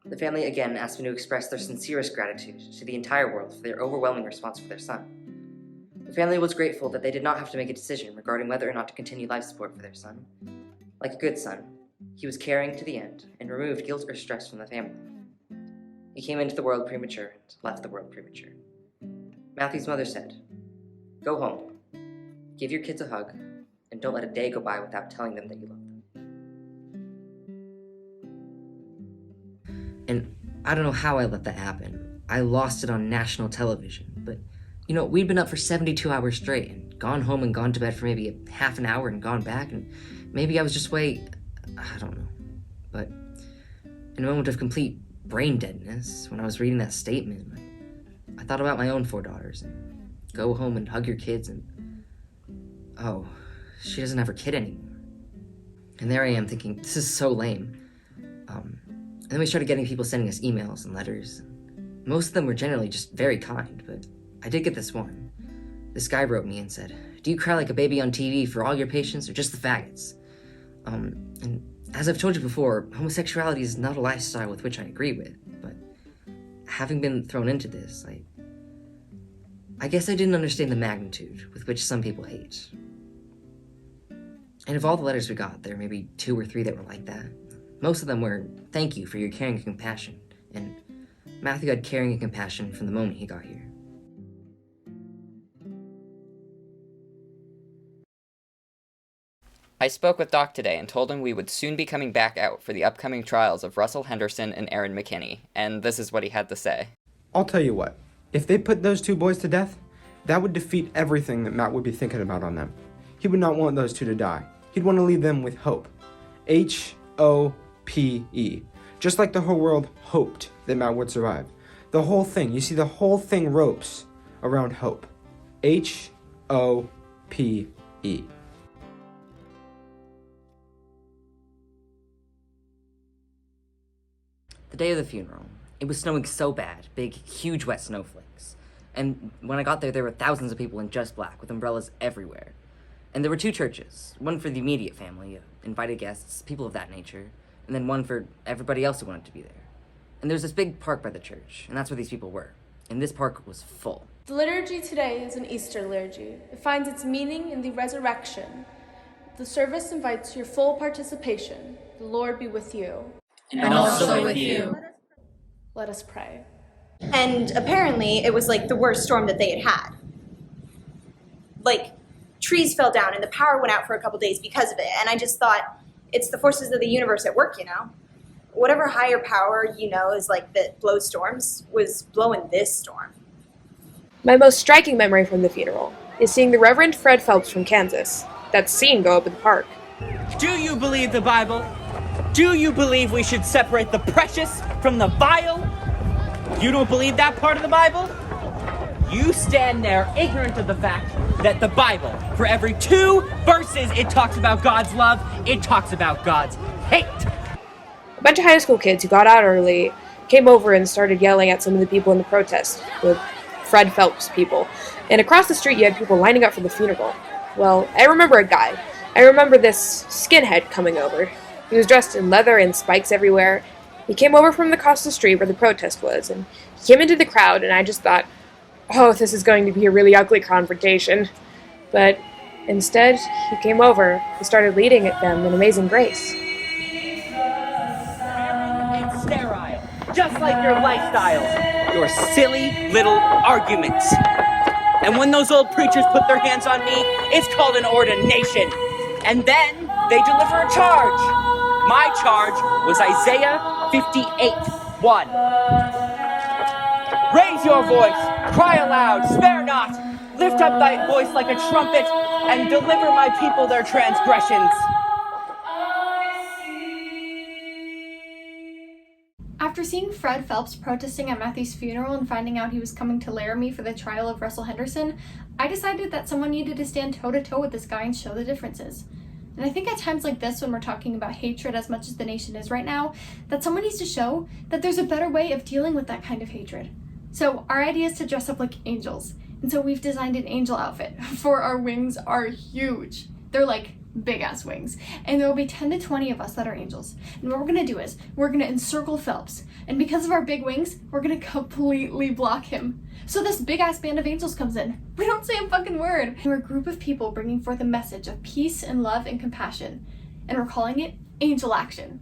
The family again asked me to express their sincerest gratitude to the entire world for their overwhelming response for their son. The family was grateful that they did not have to make a decision regarding whether or not to continue life support for their son. Like a good son, he was caring to the end and removed guilt or stress from the family. He came into the world premature and left the world premature. Matthew's mother said, "Go home, give your kids a hug, and don't let a day go by without telling them that you love them." And I don't know how I let that happen. I lost it on national television, but, you know, we'd been up for 72 hours straight and gone home and gone to bed for maybe a half an hour and gone back, and maybe I was just I don't know. But in a moment of complete brain deadness, when I was reading that statement, I thought about my own 4 daughters, and go home and hug your kids, and oh, she doesn't have her kid anymore. And there I am thinking, this is so lame. And then we started getting people sending us emails and letters. Most of them were generally just very kind, but I did get this one. This guy wrote me and said, "Do you cry like a baby on TV for all your patients or just the faggots?" And as I've told you before, homosexuality is not a lifestyle with which I agree with, but having been thrown into this, I guess I didn't understand the magnitude with which some people hate. And of all the letters we got, there were maybe 2 or 3 that were like that. Most of them were, "Thank you for your caring and compassion." And Matthew had caring and compassion from the moment he got here. I spoke with Doc today and told him we would soon be coming back out for the upcoming trials of Russell Henderson and Aaron McKinney, and this is what he had to say. I'll tell you what, if they put those 2 boys to death, that would defeat everything that Matt would be thinking about on them. He would not want those 2 to die. He'd want to leave them with hope. H-O-P-E. Just like the whole world hoped that Matt would survive. The whole thing, you see, the whole thing ropes around hope. H-O-P-E. The day of the funeral, it was snowing so bad, big, huge wet snowflakes. And when I got there were thousands of people in just black with umbrellas everywhere. And there were 2 churches, one for the immediate family, invited guests, people of that nature, and then one for everybody else who wanted to be there. And there's this big park by the church, and that's where these people were. And this park was full. The liturgy today is an Easter liturgy. It finds its meaning in the resurrection. The service invites your full participation. The Lord be with you. And also with you. Let us pray. And apparently it was like the worst storm that they had had. Like, trees fell down and the power went out for a couple days because of it. And I just thought, it's the forces of the universe at work, you know? Whatever higher power, you know, is like that blows storms, was blowing this storm. My most striking memory from the funeral is seeing the Reverend Fred Phelps from Kansas. That scene go up in the park. Do you believe the Bible? Do you believe we should separate the precious from the vile? You don't believe that part of the Bible? You stand there ignorant of the fact that the Bible, for every 2 verses it talks about God's love, it talks about God's hate. A bunch of high school kids who got out early came over and started yelling at some of the people in the protest, the Fred Phelps people. And across the street you had people lining up for the funeral. Well, I remember a guy. I remember this skinhead coming over. He was dressed in leather and spikes everywhere. He came over from across the street where the protest was, and he came into the crowd, and I just thought, oh, this is going to be a really ugly confrontation. But instead, he came over and started leading at them in Amazing Grace. It's sterile, just like your lifestyles, your silly little arguments. And when those old preachers put their hands on me, it's called an ordination. And then they deliver a charge. My charge was Isaiah 58:1. Raise your voice, cry aloud, spare not, lift up thy voice like a trumpet, and deliver my people their transgressions. After seeing Fred Phelps protesting at Matthew's funeral and finding out he was coming to Laramie for the trial of Russell Henderson, I decided that someone needed to stand toe-to-toe with this guy and show the differences. And I think at times like this, when we're talking about hatred as much as the nation is right now, that someone needs to show that there's a better way of dealing with that kind of hatred. So our idea is to dress up like angels. And so we've designed an angel outfit, for our wings are huge. They're like big ass wings. And there will be 10 to 20 of us that are angels. And what we're gonna do is, we're gonna encircle Phelps. And because of our big wings, we're gonna completely block him. So this big ass band of angels comes in. We don't say a fucking word. We're a group of people bringing forth a message of peace and love and compassion. And we're calling it Angel Action.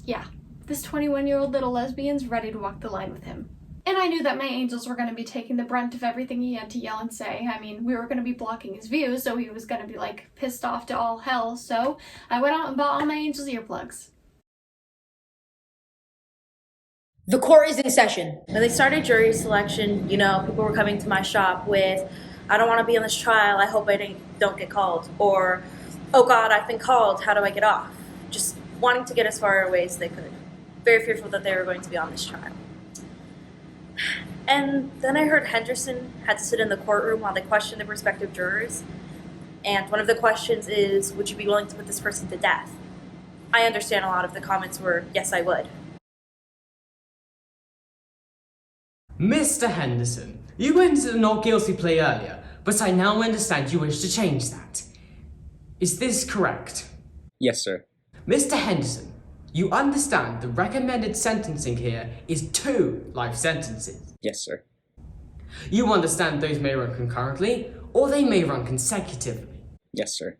Yeah, this 21-year-old little lesbian's ready to walk the line with him. And I knew that my angels were going to be taking the brunt of everything he had to yell and say. I mean, we were going to be blocking his views, so he was going to be like pissed off to all hell. So I went out and bought all my angels' earplugs. The court is in session. When they started jury selection, you know, people were coming to my shop with, I don't want to be on this trial, I hope I don't get called. Or, oh God, I've been called, how do I get off? Just wanting to get as far away as they could. Very fearful that they were going to be on this trial. And then I heard Henderson had to sit in the courtroom while they questioned the prospective jurors. And one of the questions is, would you be willing to put this person to death? I understand a lot of the comments were, yes, I would. Mr. Henderson, you went into the not guilty plea earlier, but I now understand you wish to change that. Is this correct? Yes, sir. Mr. Henderson, you understand the recommended sentencing here is 2 life sentences. Yes, sir. You understand those may run concurrently, or they may run consecutively. Yes, sir.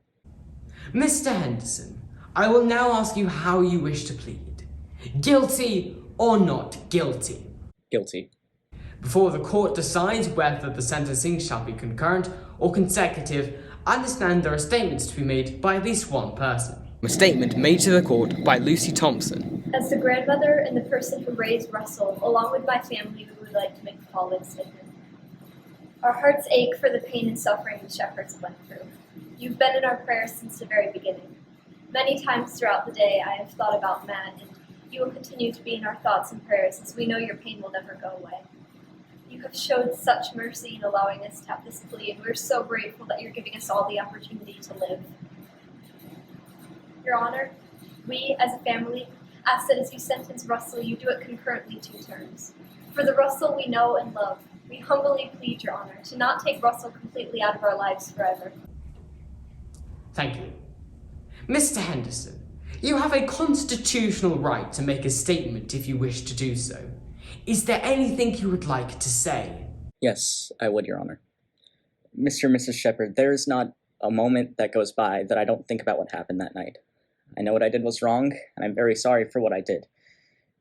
Mr. Henderson, I will now ask you how you wish to plead. Guilty or not guilty? Guilty. Before the court decides whether the sentencing shall be concurrent or consecutive, I understand there are statements to be made by at least one person. A statement made to the court by Lucy Thompson. As the grandmother and the person who raised Russell, along with my family, we would like to make the following statement. Our hearts ache for the pain and suffering the Shepherds went through. You've been in our prayers since the very beginning. Many times throughout the day I have thought about Matt, and you will continue to be in our thoughts and prayers as we know your pain will never go away. You have showed such mercy in allowing us to have this plea, and we're so grateful that you're giving us all the opportunity to live. Your Honor, we as a family ask that as you sentence Russell, you do it concurrently 2 terms. For the Russell we know and love, we humbly plead, Your Honor, to not take Russell completely out of our lives forever. Thank you. Mr. Henderson, you have a constitutional right to make a statement if you wish to do so. Is there anything you would like to say? Yes, I would, Your Honor. Mr. and Mrs. Shepard, there is not a moment that goes by that I don't think about what happened that night. I know what I did was wrong, and I'm very sorry for what I did.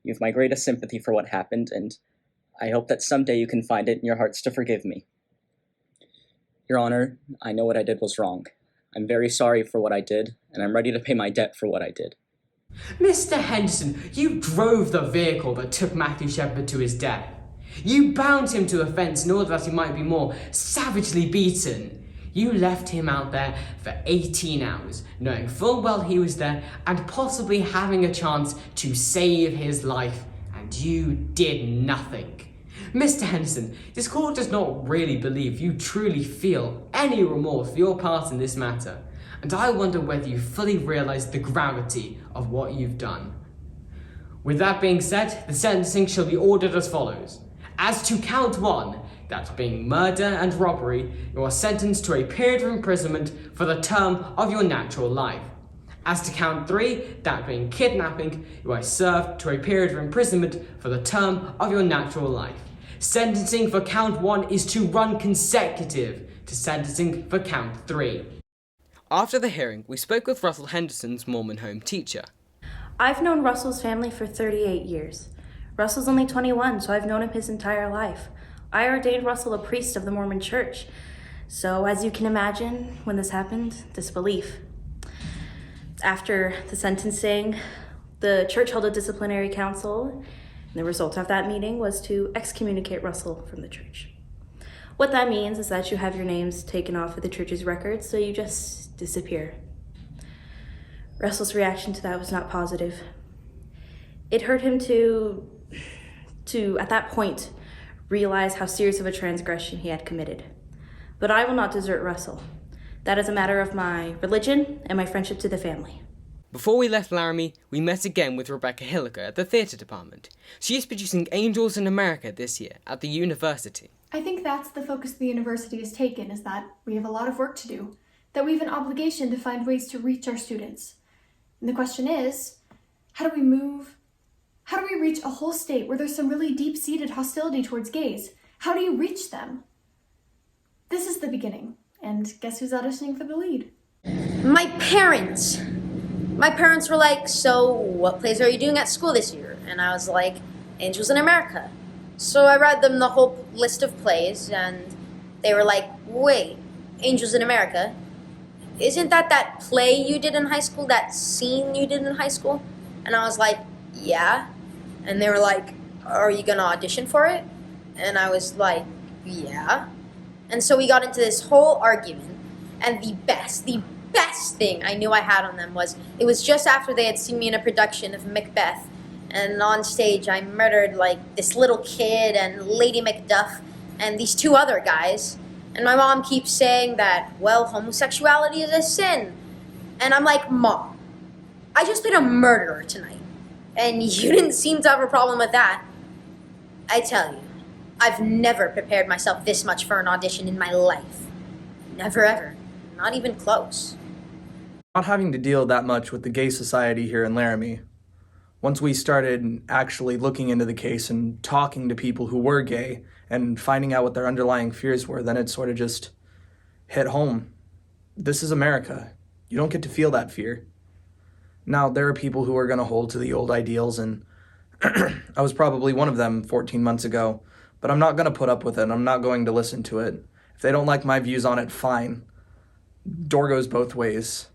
You have my greatest sympathy for what happened, and I hope that someday you can find it in your hearts to forgive me. Your Honor, I know what I did was wrong. I'm very sorry for what I did, and I'm ready to pay my debt for what I did. Mr. Henderson, you drove the vehicle that took Matthew Shepard to his death. You bound him to a fence in order that he might be more savagely beaten. You left him out there for 18 hours, knowing full well he was there and possibly having a chance to save his life, and you did nothing. Mr. Henderson, this court does not really believe you truly feel any remorse for your part in this matter, and I wonder whether you fully realize the gravity of what you've done. With that being said, the sentencing shall be ordered as follows. As to count 1, that being murder and robbery, you are sentenced to a period of imprisonment for the term of your natural life. As to count 3, that being kidnapping, you are served to a period of imprisonment for the term of your natural life. Sentencing for count 1 is to run consecutive to sentencing for count 3. After the hearing, we spoke with Russell Henderson's Mormon home teacher. I've known Russell's family for 38 years. Russell's only 21, so I've known him his entire life. I ordained Russell a priest of the Mormon Church. So as you can imagine, when this happened, disbelief. After the sentencing, the church held a disciplinary council, and the result of that meeting was to excommunicate Russell from the church. What that means is that you have your names taken off of the church's records, so you just disappear. Russell's reaction to that was not positive. It hurt him to at that point, realize how serious of a transgression he had committed. But I will not desert Russell. That is a matter of my religion and my friendship to the family. Before we left Laramie, we met again with Rebecca Hilliker at the theatre department. She is producing Angels in America this year at the university. I think that's the focus the university has taken, is that we have a lot of work to do, that we have an obligation to find ways to reach our students. And the question is, how do we reach a whole state where there's some really deep-seated hostility towards gays? How do you reach them? This is the beginning, and guess who's auditioning for the lead? My parents were like, so what plays are you doing at school this year? And I was like, Angels in America. So I read them the whole list of plays, and they were like, wait, Angels in America? Isn't that play you did in high school, that scene you did in high school? And I was like, yeah. And they were like, are you gonna audition for it? And I was like, yeah. And so we got into this whole argument, and the best thing I knew I had on them was, it was just after they had seen me in a production of Macbeth, and on stage I murdered like this little kid and Lady Macduff and these 2 other guys, and my mom keeps saying that, well, homosexuality is a sin. And I'm like, Mom, I just played a murderer tonight, and you didn't seem to have a problem with that. I tell you, I've never prepared myself this much for an audition in my life. Never ever. Not even close. Not having to deal that much with the gay society here in Laramie. Once we started actually looking into the case and talking to people who were gay and finding out what their underlying fears were, then it sort of just hit home. This is America. You don't get to feel that fear. Now, there are people who are going to hold to the old ideals, and I was probably one of them 14 months ago, but I'm not going to put up with it. I'm not going to listen to it. If they don't like my views on it, fine. Door goes both ways.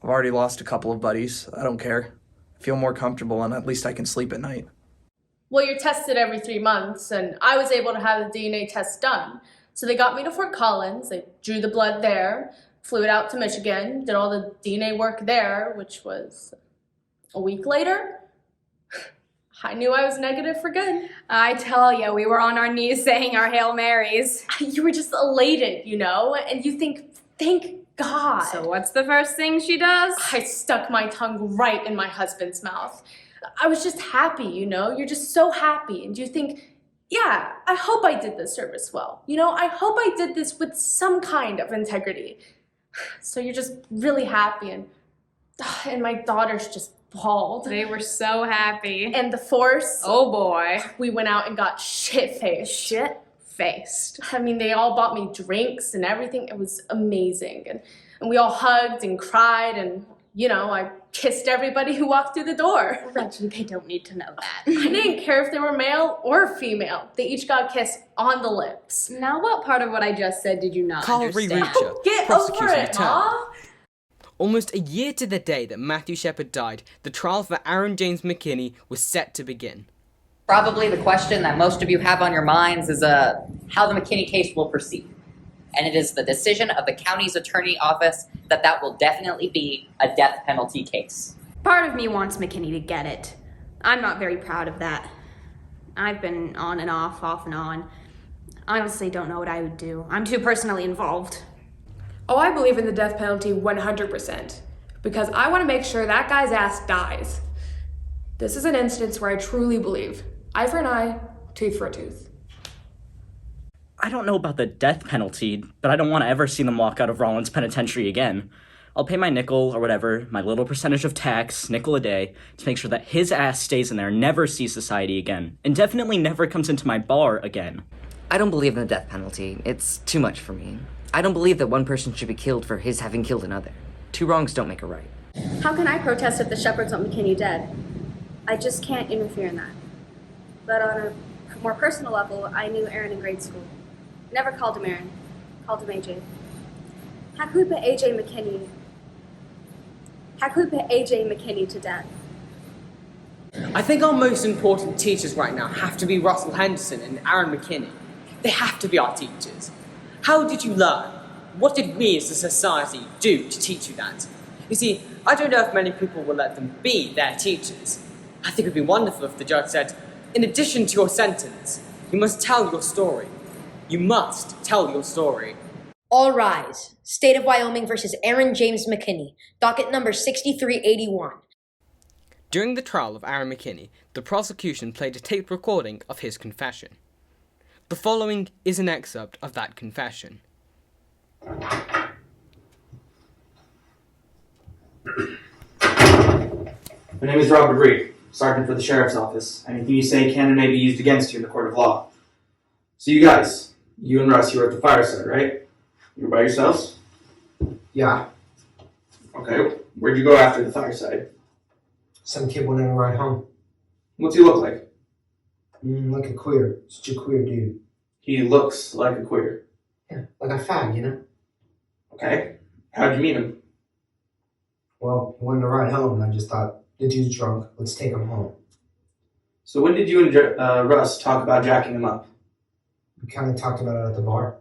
I've already lost a couple of buddies. I don't care. I feel more comfortable, and at least I can sleep at night. Well, you're tested every 3 months, and I was able to have the DNA test done. So they got me to Fort Collins, they drew the blood there, flew it out to Michigan, did all the DNA work there, which was a week later. I knew I was negative for good. I tell you, we were on our knees saying our Hail Marys. You were just elated, you know, and you think, thank God. So what's the first thing she does? I stuck my tongue right in my husband's mouth. I was just happy, you know, you're just so happy, and you think, yeah, I hope I did this service well. You know, I hope I did this with some kind of integrity. So you're just really happy, and my daughters just bawled. They were so happy. And the force. Oh boy. We went out and got shit-faced. Shit-faced. I mean, they all bought me drinks and everything. It was amazing. And we all hugged and cried, and, you know, I kissed everybody who walked through the door. Reggie, they don't need to know that. I didn't care if they were male or female. They each got a kiss on the lips. Now, what part of what I just said did you not understand? Reacher, Get prosecution over it, returned. Ma! Almost a year to the day that Matthew Shepard died, the trial for Aaron James McKinney was set to begin. Probably the question that most of you have on your minds is how the McKinney case will proceed. And it is the decision of the county's attorney office that will definitely be a death penalty case. Part of me wants McKinney to get it. I'm not very proud of that. I've been on and off and on. I honestly don't know what I would do. I'm too personally involved. Oh, I believe in the death penalty 100%, because I want to make sure that guy's ass dies. This is an instance where I truly believe eye for an eye, tooth for a tooth. I don't know about the death penalty, but I don't want to ever see them walk out of Rollins Penitentiary again. I'll pay my nickel or whatever, my little percentage of tax, nickel a day, to make sure that his ass stays in there, never sees society again, and definitely never comes into my bar again. I don't believe in the death penalty. It's too much for me. I don't believe that one person should be killed for his having killed another. Two wrongs don't make a right. How can I protest if the Shepherds want McKinney dead? I just can't interfere in that. But on a more personal level, I knew Aaron in grade school. Never called him Aaron, called him AJ. How could we put AJ McKinney to death? I think our most important teachers right now have to be Russell Henderson and Aaron McKinney. They have to be our teachers. How did you learn? What did we as a society do to teach you that? You see, I don't know if many people will let them be their teachers. I think it would be wonderful if the judge said, in addition to your sentence, you must tell your story. You must tell your story. All rise. State of Wyoming versus Aaron James McKinney. Docket number 6381. During the trial of Aaron McKinney, the prosecution played a tape recording of his confession. The following is an excerpt of that confession. My name is Robert Reed, Sergeant for the Sheriff's Office. Anything you say can and may be used against you in the court of law. So you guys, you and Russ, you were at the fireside, right? You were by yourselves? Yeah. Okay, where'd you go after the fireside? Some kid wanted to ride home. What's he look like? Like a queer. Such a queer dude. He looks like a queer. Yeah, like a fag, you know? Okay. How'd you meet him? Well, he wanted to ride home, and I just thought, the dude's drunk, let's take him home. So when did you and Russ talk about jacking him up? We kind of talked about it at the bar.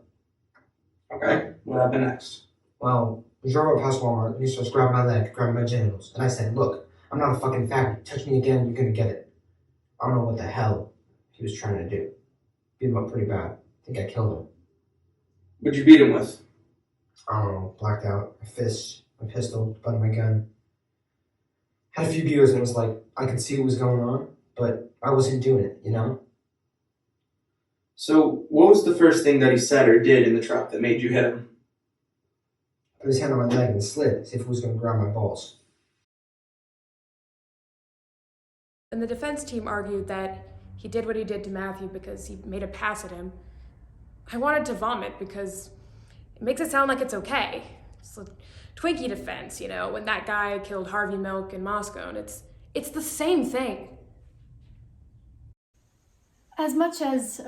Okay, what happened next? Well, we drove up past Walmart, and he starts grabbing my leg, grabbing my genitals, and I said, look, I'm not a fucking faggot. Touch me again, you're gonna get it. I don't know what the hell he was trying to do. Beat him up pretty bad. I think I killed him. What'd you beat him with? I don't know, blacked out, my fist, my pistol, butt of my gun. Had a few beers and it was like, I could see what was going on, but I wasn't doing it, you know? So, what was the first thing that he said or did in the truck that made you hit him? Put his hand on my leg and slid, as if he was going to grab my balls. And the defense team argued that he did what he did to Matthew because he made a pass at him. I wanted to vomit because it makes it sound like it's okay. Just a Twinkie defense, you know, when that guy killed Harvey Milk in Moscow, and it's the same thing. As much as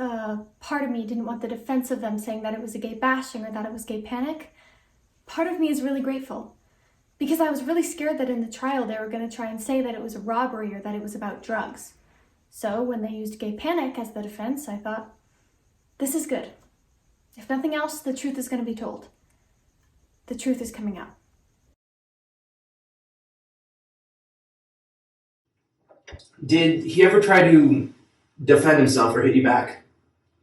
part of me didn't want the defense of them saying that it was a gay bashing or that it was gay panic, part of me is really grateful. Because I was really scared that in the trial they were going to try and say that it was a robbery or that it was about drugs. So when they used gay panic as the defense, I thought, this is good. If nothing else, the truth is going to be told. The truth is coming out. Did he ever try to defend himself or hit you back?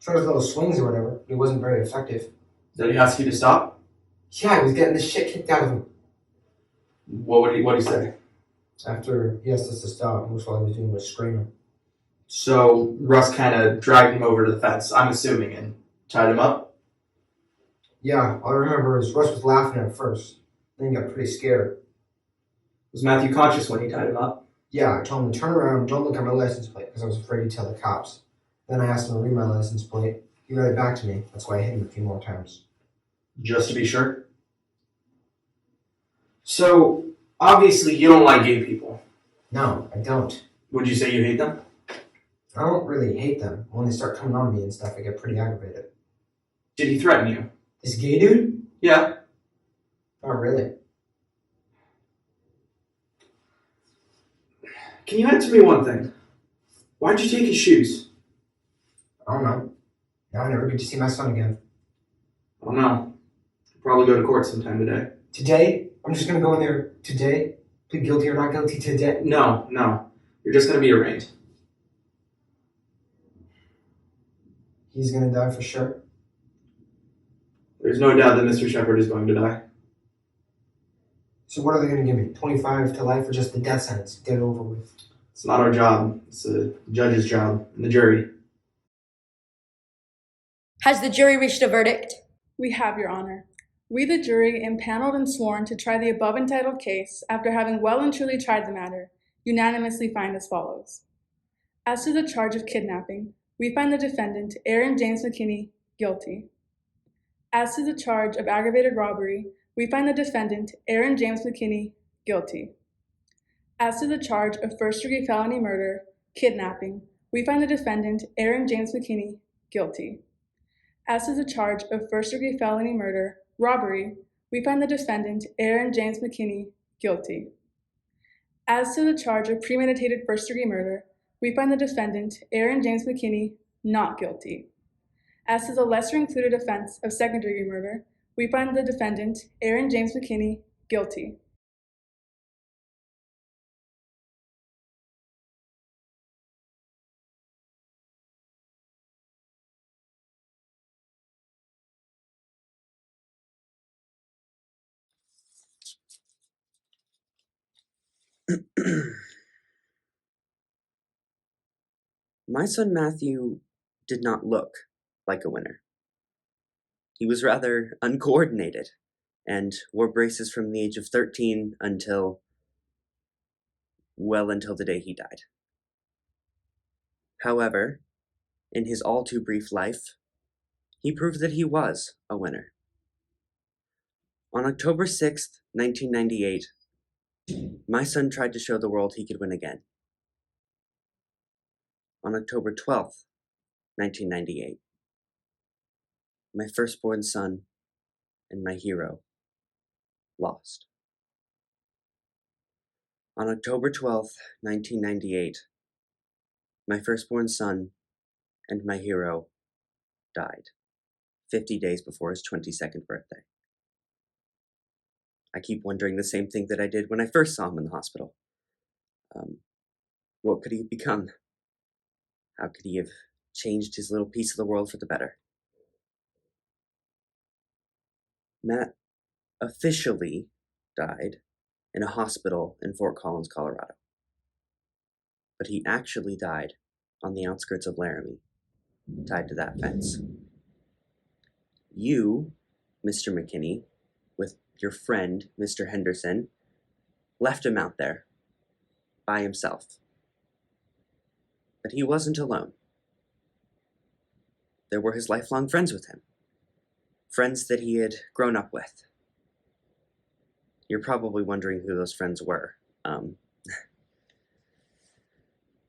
Tried his little swings or whatever. He wasn't very effective. Did he ask you to stop? Yeah, he was getting the shit kicked out of him. What did he say? After he asked us to stop, most all he was doing was screaming. So Russ kind of dragged him over to the fence, I'm assuming, and tied him up? Yeah, all I remember is Russ was laughing at first. Then he got pretty scared. Was Matthew conscious when he tied him up? Yeah, I told him to turn around and don't look at my license plate because I was afraid he'd tell the cops. Then I asked him to read my license plate. He read it back to me. That's why I hit him a few more times. Just to be sure? So, obviously you don't like gay people. No, I don't. Would you say you hate them? I don't really hate them. When they start coming on me and stuff, I get pretty aggravated. Did he threaten you? This gay dude? Yeah. Not really. Can you answer me one thing? Why'd you take his shoes? I don't know. Now I never get to see my son again. I don't know. I'll probably go to court sometime today. Today? I'm just gonna go in there today? Plead guilty or not guilty today? No. You're just gonna be arraigned. He's gonna die for sure. There's no doubt that Mr. Shepard is going to die. So what are they gonna give me? 25 to life or just the death sentence? Get it over with. It's not our job. It's the judge's job and the jury. Has the jury reached a verdict? We have, Your Honor. We, the jury, impaneled and sworn to try the above entitled case after having well and truly tried the matter, unanimously find as follows. As to the charge of kidnapping, we find the defendant, Aaron James McKinney, guilty. As to the charge of aggravated robbery, we find the defendant, Aaron James McKinney, guilty. As to the charge of first-degree felony murder, kidnapping, we find the defendant, Aaron James McKinney, guilty. As to the charge of first-degree felony murder, robbery, we find the defendant, Aaron James McKinney, guilty. As to the charge of premeditated first-degree murder, we find the defendant, Aaron James McKinney, not guilty. As to the lesser-included offense of second-degree murder, we find the defendant, Aaron James McKinney, guilty. My son Matthew did not look like a winner. He was rather uncoordinated and wore braces from the age of 13 until the day he died. However, in his all too brief life, he proved that he was a winner. On October 6th, 1998, my son tried to show the world he could win again. On October 12th, 1998, my firstborn son and my hero lost. On October 12th, 1998, my firstborn son and my hero died, 50 days before his 22nd birthday. I keep wondering the same thing that I did when I first saw him in the hospital. What could he have become? How could he have changed his little piece of the world for the better? Matt officially died in a hospital in Fort Collins, Colorado. But he actually died on the outskirts of Laramie, tied to that fence. You, Mr. McKinney, with your friend, Mr. Henderson, left him out there by himself. But he wasn't alone. There were his lifelong friends with him, friends that he had grown up with. You're probably wondering who those friends were.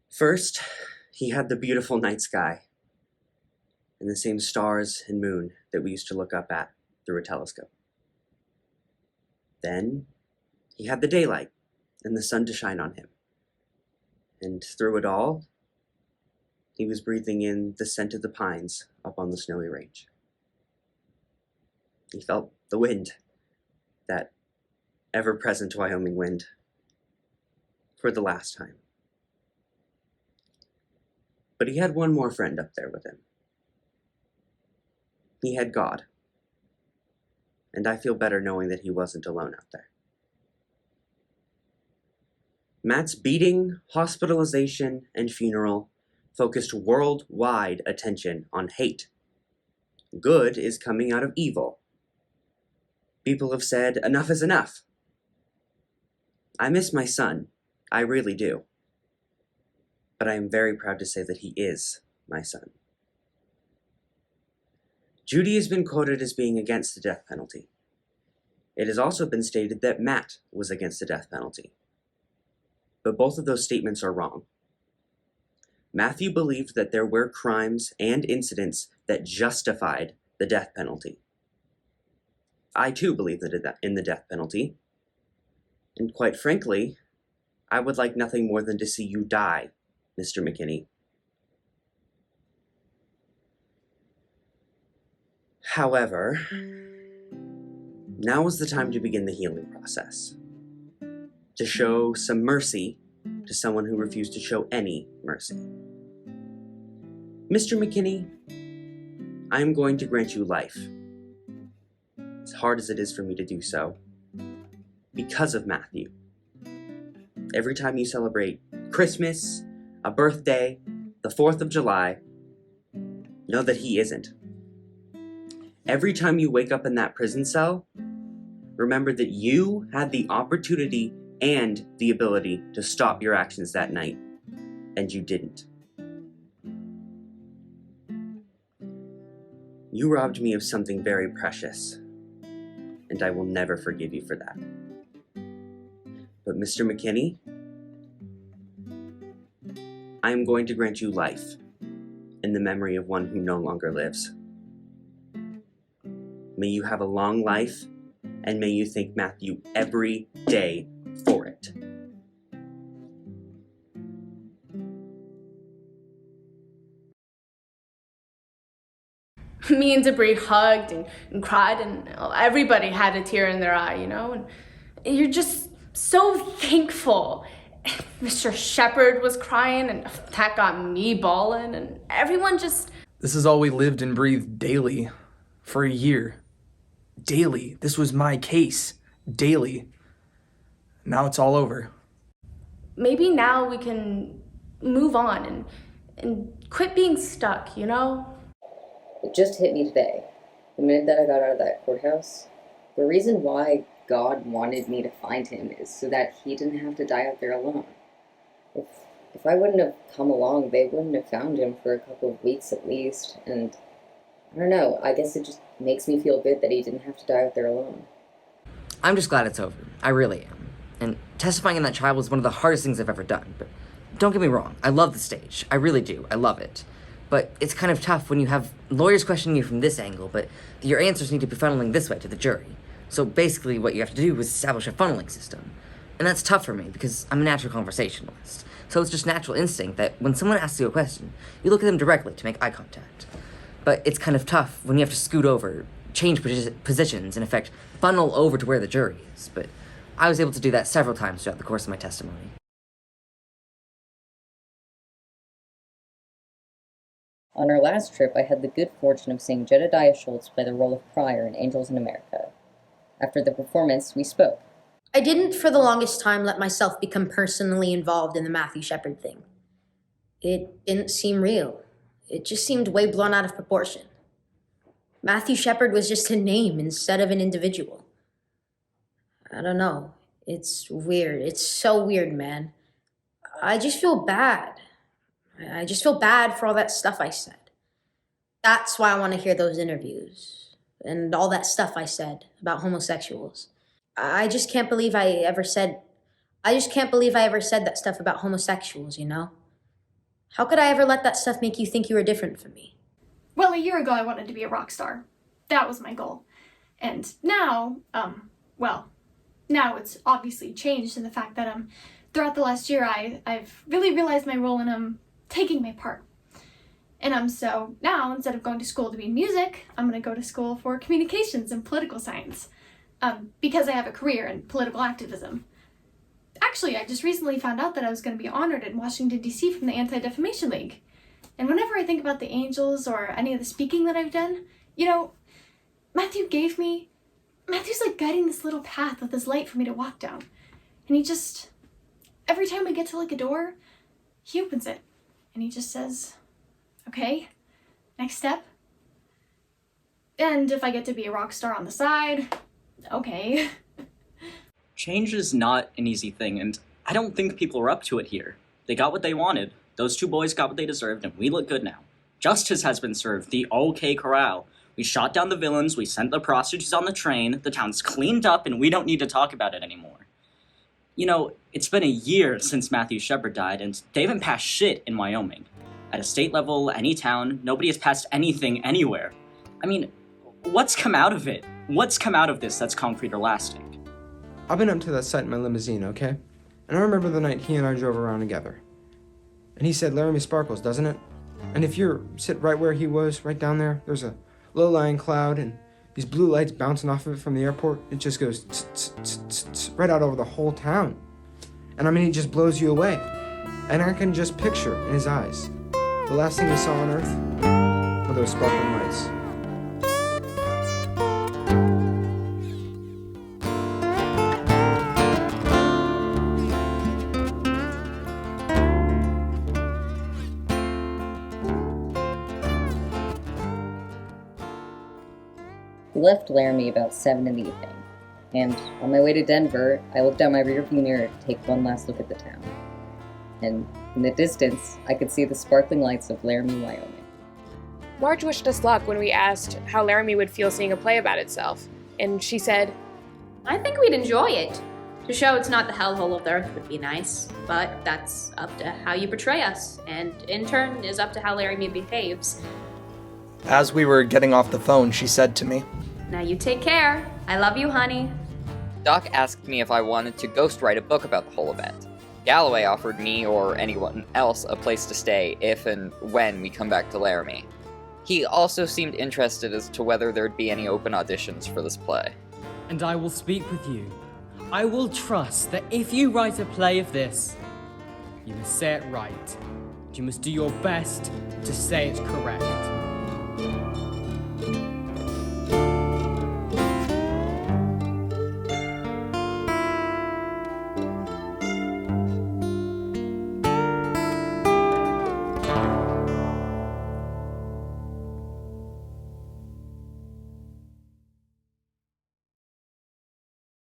First, he had the beautiful night sky and the same stars and moon that we used to look up at through a telescope. Then, he had the daylight and the sun to shine on him. And through it all, he was breathing in the scent of the pines up on the snowy range. He felt the wind, that ever-present Wyoming wind, for the last time. But he had one more friend up there with him. He had God. And I feel better knowing that he wasn't alone out there. Matt's beating, hospitalization, and funeral focused worldwide attention on hate. Good is coming out of evil. People have said, enough is enough. I miss my son. I really do. But I am very proud to say that he is my son. Judy has been quoted as being against the death penalty. It has also been stated that Matt was against the death penalty. But both of those statements are wrong. Matthew believed that there were crimes and incidents that justified the death penalty. I too believe in the death penalty. And quite frankly, I would like nothing more than to see you die, Mr. McKinney. However, now is the time to begin the healing process. To show some mercy to someone who refused to show any mercy. Mr. McKinney, I am going to grant you life, as hard as it is for me to do so, because of Matthew. Every time you celebrate Christmas, a birthday, the 4th of July, know that he isn't. Every time you wake up in that prison cell, remember that you had the opportunity and the ability to stop your actions that night, and you didn't. You robbed me of something very precious, and I will never forgive you for that. But Mr. McKinney, I am going to grant you life in the memory of one who no longer lives. May you have a long life, and may you thank Matthew every day for it. Me and Debris hugged and cried, and everybody had a tear in their eye, you know? And you're just so thankful. Mr. Shepherd was crying, and that got me bawling, and everyone just... This is all we lived and breathed daily for a year. Daily. This was my case. Daily. Now it's all over. Maybe now we can move on and quit being stuck, you know? It just hit me today, the minute that I got out of that courthouse. The reason why God wanted me to find him is so that he didn't have to die out there alone. If I wouldn't have come along, they wouldn't have found him for a couple of weeks at least, and I don't know, I guess it just makes me feel good that he didn't have to die out there alone. I'm just glad it's over. I really am. And testifying in that trial was one of the hardest things I've ever done, but don't get me wrong, I love the stage. I really do. I love it. But it's kind of tough when you have lawyers questioning you from this angle, but your answers need to be funneling this way to the jury. So basically what you have to do is establish a funneling system. And that's tough for me because I'm a natural conversationalist. So it's just natural instinct that when someone asks you a question, you look at them directly to make eye contact. But it's kind of tough when you have to scoot over, change positions, in effect, funnel over to where the jury is. But I was able to do that several times throughout the course of my testimony. On our last trip, I had the good fortune of seeing Jedediah Schultz play the role of Pryor in Angels in America. After the performance, we spoke. I didn't for the longest time let myself become personally involved in the Matthew Shepherd thing. It didn't seem real. It just seemed way blown out of proportion. Matthew Shepherd was just a name instead of an individual. I don't know. It's weird. It's so weird, man. I just feel bad. I just feel bad for all that stuff I said. That's why I want to hear those interviews and all that stuff I said about homosexuals. I just can't believe I ever said that stuff about homosexuals, you know? How could I ever let that stuff make you think you were different from me? Well, a year ago I wanted to be a rock star. That was my goal. And now, now it's obviously changed in the fact that throughout the last year I've really realized my role in taking my part. And so now, instead of going to school to be in music, I'm going to go to school for communications and political science, because I have a career in political activism. Actually, I just recently found out that I was going to be honored in Washington, D.C. from the Anti-Defamation League. And whenever I think about the Angels or any of the speaking that I've done, you know, Matthew's like guiding this little path with his light for me to walk down. And he just, every time we get to like a door, he opens it. And he just says, okay, next step. And if I get to be a rock star on the side, okay. Change is not an easy thing, and I don't think people are up to it here. They got what they wanted. Those two boys got what they deserved, and we look good now. Justice has been served. The OK Corral. We shot down the villains, we sent the prostitutes on the train, the town's cleaned up, and we don't need to talk about it anymore. You know, it's been a year since Matthew Shepard died, and they haven't passed shit in Wyoming. At a state level, any town, nobody has passed anything anywhere. I mean, what's come out of it? What's come out of this that's concrete or lasting? I've been up to that site in my limousine, okay? And I remember the night he and I drove around together. And he said, Laramie sparkles, doesn't it? And if you sit right where he was, right down there, there's a low-lying cloud and these blue lights bouncing off of it from the airport. It just goes right out over the whole town. And I mean, it just blows you away. And I can just picture in his eyes, the last thing he saw on Earth were those sparkling lights. We left Laramie about 7 in the evening, and on my way to Denver, I looked out my rearview mirror to take one last look at the town. And in the distance, I could see the sparkling lights of Laramie, Wyoming. Marge wished us luck when we asked how Laramie would feel seeing a play about itself, and she said, I think we'd enjoy it. To show it's not the hellhole of the earth would be nice, but that's up to how you portray us, and in turn is up to how Laramie behaves. As we were getting off the phone, she said to me, Now you take care. I love you, honey. Doc asked me if I wanted to ghostwrite a book about the whole event. Galloway offered me or anyone else a place to stay if and when we come back to Laramie. He also seemed interested as to whether there'd be any open auditions for this play. And I will speak with you. I will trust that if you write a play of this, you must say it right. You must do your best to say it correct.